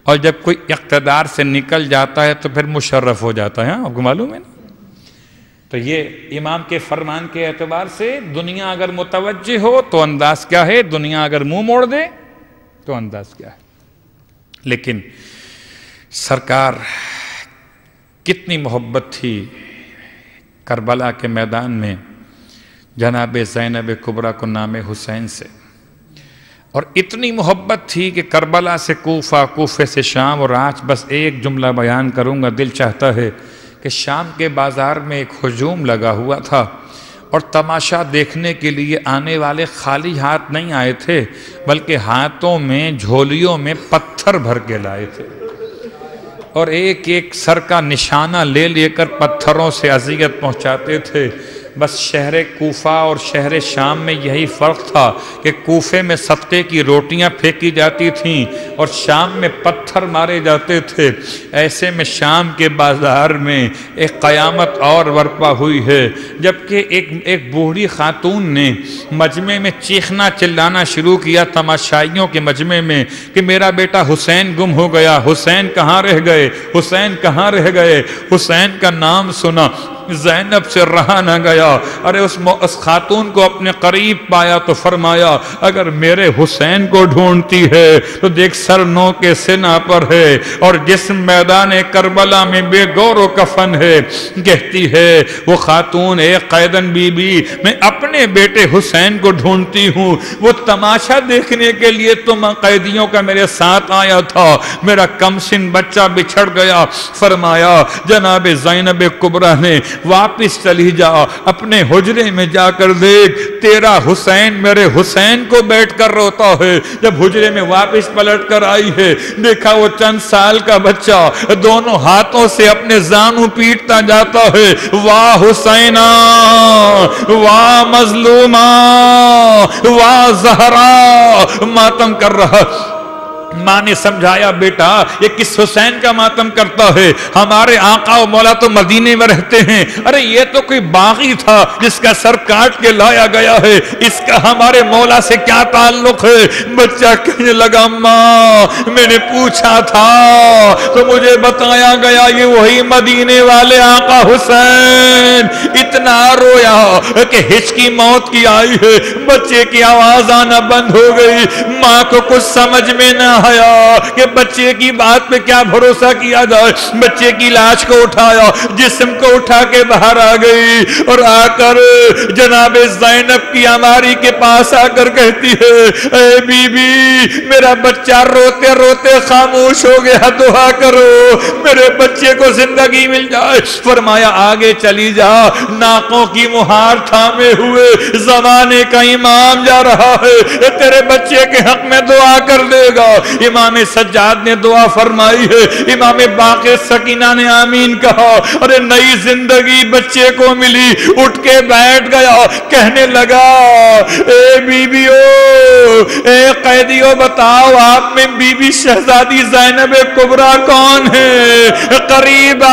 [SPEAKER 1] اور جب کوئی اقتدار سے نکل جاتا ہے تو پھر مشرف ہو جاتا ہے۔ آپ کو معلوم ہے نا؟ تو یہ امام کے فرمان کے اعتبار سے دنیا اگر متوجہ ہو تو انداز کیا ہے، دنیا اگر منہ موڑ دے تو انداز کیا ہے۔ لیکن سرکار کتنی محبت تھی کربلا کے میدان میں جناب زینب کبریٰ کو نام حسین سے، اور اتنی محبت تھی کہ کربلا سے کوفہ، کوفے سے شام، اور آج بس ایک جملہ بیان کروں گا۔ دل چاہتا ہے کہ شام کے بازار میں ایک ہجوم لگا ہوا تھا اور تماشا دیکھنے کے لیے آنے والے خالی ہاتھ نہیں آئے تھے، بلکہ ہاتھوں میں جھولیوں میں پتھر بھر کے لائے تھے، اور ایک ایک سر کا نشانہ لے لے کر پتھروں سے اذیت پہنچاتے تھے۔ بس شہر کوفہ اور شہر شام میں یہی فرق تھا کہ کوفے میں صدقے کی روٹیاں پھینکی جاتی تھیں اور شام میں پتھر مارے جاتے تھے۔ ایسے میں شام کے بازار میں ایک قیامت اور برپا ہوئی ہے، جبکہ ایک بوڑھی خاتون نے مجمع میں چیخنا چلانا شروع کیا تماشائیوں کے مجمع میں کہ میرا بیٹا حسین گم ہو گیا، حسین کہاں رہ گئے، حسین کہاں رہ گئے۔ حسین کا نام سنا زینب سے رہا نہ گیا۔ ارے اس خاتون کو اپنے قریب پایا تو فرمایا اگر میرے حسین کو ڈھونڈتی ہے تو دیکھ سر نو کے سنا پر ہے، اور جسم میدان کربلا میں بے گور و کفن ہے۔ کہتی ہے وہ خاتون ایک قیدن بی بی، میں اپنے بیٹے حسین کو ڈھونڈتی ہوں، وہ تماشا دیکھنے کے لیے تو قیدیوں کا میرے ساتھ آیا تھا، میرا کم سن بچہ بچھڑ گیا۔ فرمایا جناب زینب کبریٰ نے واپس چلی جا، اپنے حجرے میں جا کر دیکھ تیرا حسین میرے حسین کو بیٹھ کر روتا ہے۔ جب حجرے میں واپس پلٹ کر آئی ہے، دیکھا وہ چند سال کا بچہ دونوں ہاتھوں سے اپنے زانو پیٹتا جاتا ہے۔ واہ حسینہ، واہ مظلومہ، واہ زہرا، ماتم کر رہا۔ ماں نے سمجھایا بیٹا یہ کس حسین کا ماتم کرتا ہے، ہمارے آقا و مولا تو مدینے میں رہتے ہیں۔ ارے یہ تو کوئی باغی تھا جس کا سر کاٹ کے لایا گیا ہے، اس کا ہمارے مولا سے کیا تعلق ہے۔ بچہ کہنے لگا ماں میں نے پوچھا تھا تو مجھے بتایا گیا یہ وہی مدینے والے آقا حسین۔ اتنا رویا کہ ہچکی موت کی آئی ہے، بچے کی آواز آنا بند ہو گئی۔ ماں کو کچھ سمجھ میں نہ آیا کہ بچے کی بات پہ کیا بھروسہ کیا جائے۔ بچے کی لاش کو اٹھایا، جسم کو اٹھا کے باہر آ گئی، اور آ کر جناب زینب کی عماری کے پاس آ کر کہتی ہے اے بی بی میرا بچہ روتے روتے خاموش ہو گیا، دعا کرو میرے بچے کو زندگی مل جائے۔ فرمایا آگے چلی جا، ناکوں کی مہار تھامے ہوئے زمانے کا امام جا رہا ہے، تیرے بچے کے حق میں دعا کر دے گا۔ امام سجاد نے دعا فرمائی ہے، امام باقر سکینہ نے آمین کہا، اور نئی زندگی بچے کو ملی۔ اٹھ کے بیٹھ گیا، کہنے لگا اے بیویو، اے قیدیو بتاؤ آپ میں بی بی شہزادی زینب کبریٰ کون ہے؟ قریب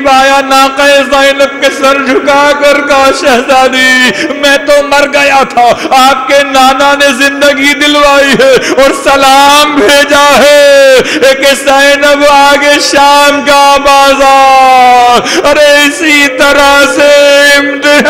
[SPEAKER 1] آیا ناقہ زینب کے سر جھکا کر کہا شہزادی میں تو مر گیا تھا، آپ کے نانا نے زندگی دلوائی ہے اور سلام بھیجا ہے کہ زینب آگے شام کا بازار۔ ارے اسی طرح سے امتحان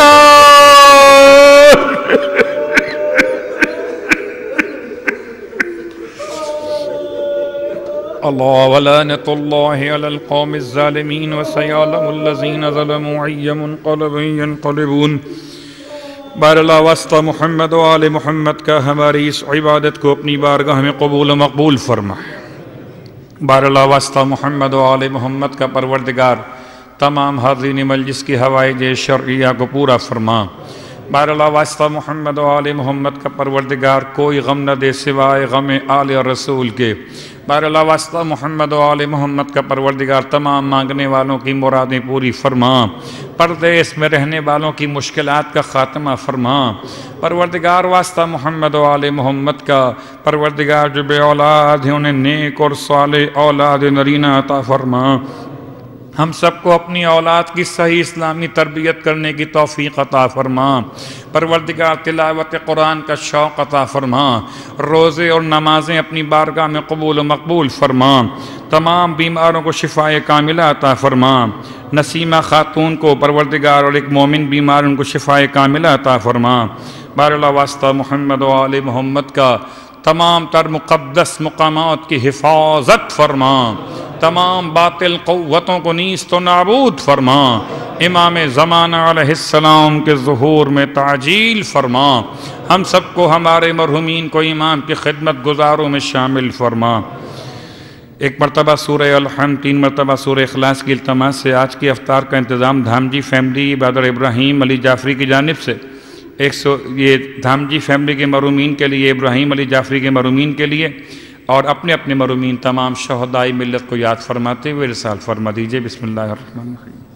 [SPEAKER 3] اللہ ولعنت اللہ علی القوم الظالمین وسیعلم الذین ظلموا ای منقلب ینقلبون۔ بار اللہ واسطہ محمد و آل محمد کا ہماری اس عبادت کو اپنی بارگاہ میں قبول و مقبول فرما۔ بار اللہ واسطہ محمد و آل محمد کا پروردگار تمام حاضرین مجلس کی حوائج شرعیہ کو پورا فرما۔ بہرحال واسطہ محمد و آل محمد کا پروردگار کوئی غم نہ دے سوائے غم آل رسول کے۔ بہرحال واسطہ محمد و آل محمد کا پروردگار تمام مانگنے والوں کی مرادیں پوری فرما، پردیس میں رہنے والوں کی مشکلات کا خاتمہ فرما۔ پروردگار واسطہ محمد و آل محمد کا پروردگار جو بے اولاد ہیں انہیں نیک اور صالح اولاد نرینہ عطا فرما۔ ہم سب کو اپنی اولاد کی صحیح اسلامی تربیت کرنے کی توفیق عطا فرما۔ پروردگار تلاوت قرآن کا شوق عطا فرما، روزے اور نمازیں اپنی بارگاہ میں قبول و مقبول فرما، تمام بیماروں کو شفائے کاملہ عطا فرما۔ نسیمہ خاتون کو پروردگار اور ایک مومن بیمار ان کو شفائے کاملہ عطا فرما۔ بہرحال واسطہ محمد و آل محمد کا تمام تر مقدس مقامات کی حفاظت فرما، تمام باطل قوتوں کو نیست و نابود فرما، امام زمانہ علیہ السلام کے ظہور میں تعجیل فرما، ہم سب کو ہمارے مرحومین کو امام کی خدمت گزاروں میں شامل فرما۔ ایک مرتبہ سورہ الحمد، 3 مرتبہ سورہ اخلاص کی التماس سے آج کی افطار کا انتظام دھامجی فیملی برادر ابراہیم علی جعفری کی جانب سے یہ دھامجی فیملی کے مرحومین کے لیے، ابراہیم علی جعفری کے مرحومین کے لیے اور اپنے اپنے مرحومین تمام شہدائے ملت کو یاد فرماتے ہوئے ارسال فرما دیجئے۔ بسم اللہ الرحمن الرحیم۔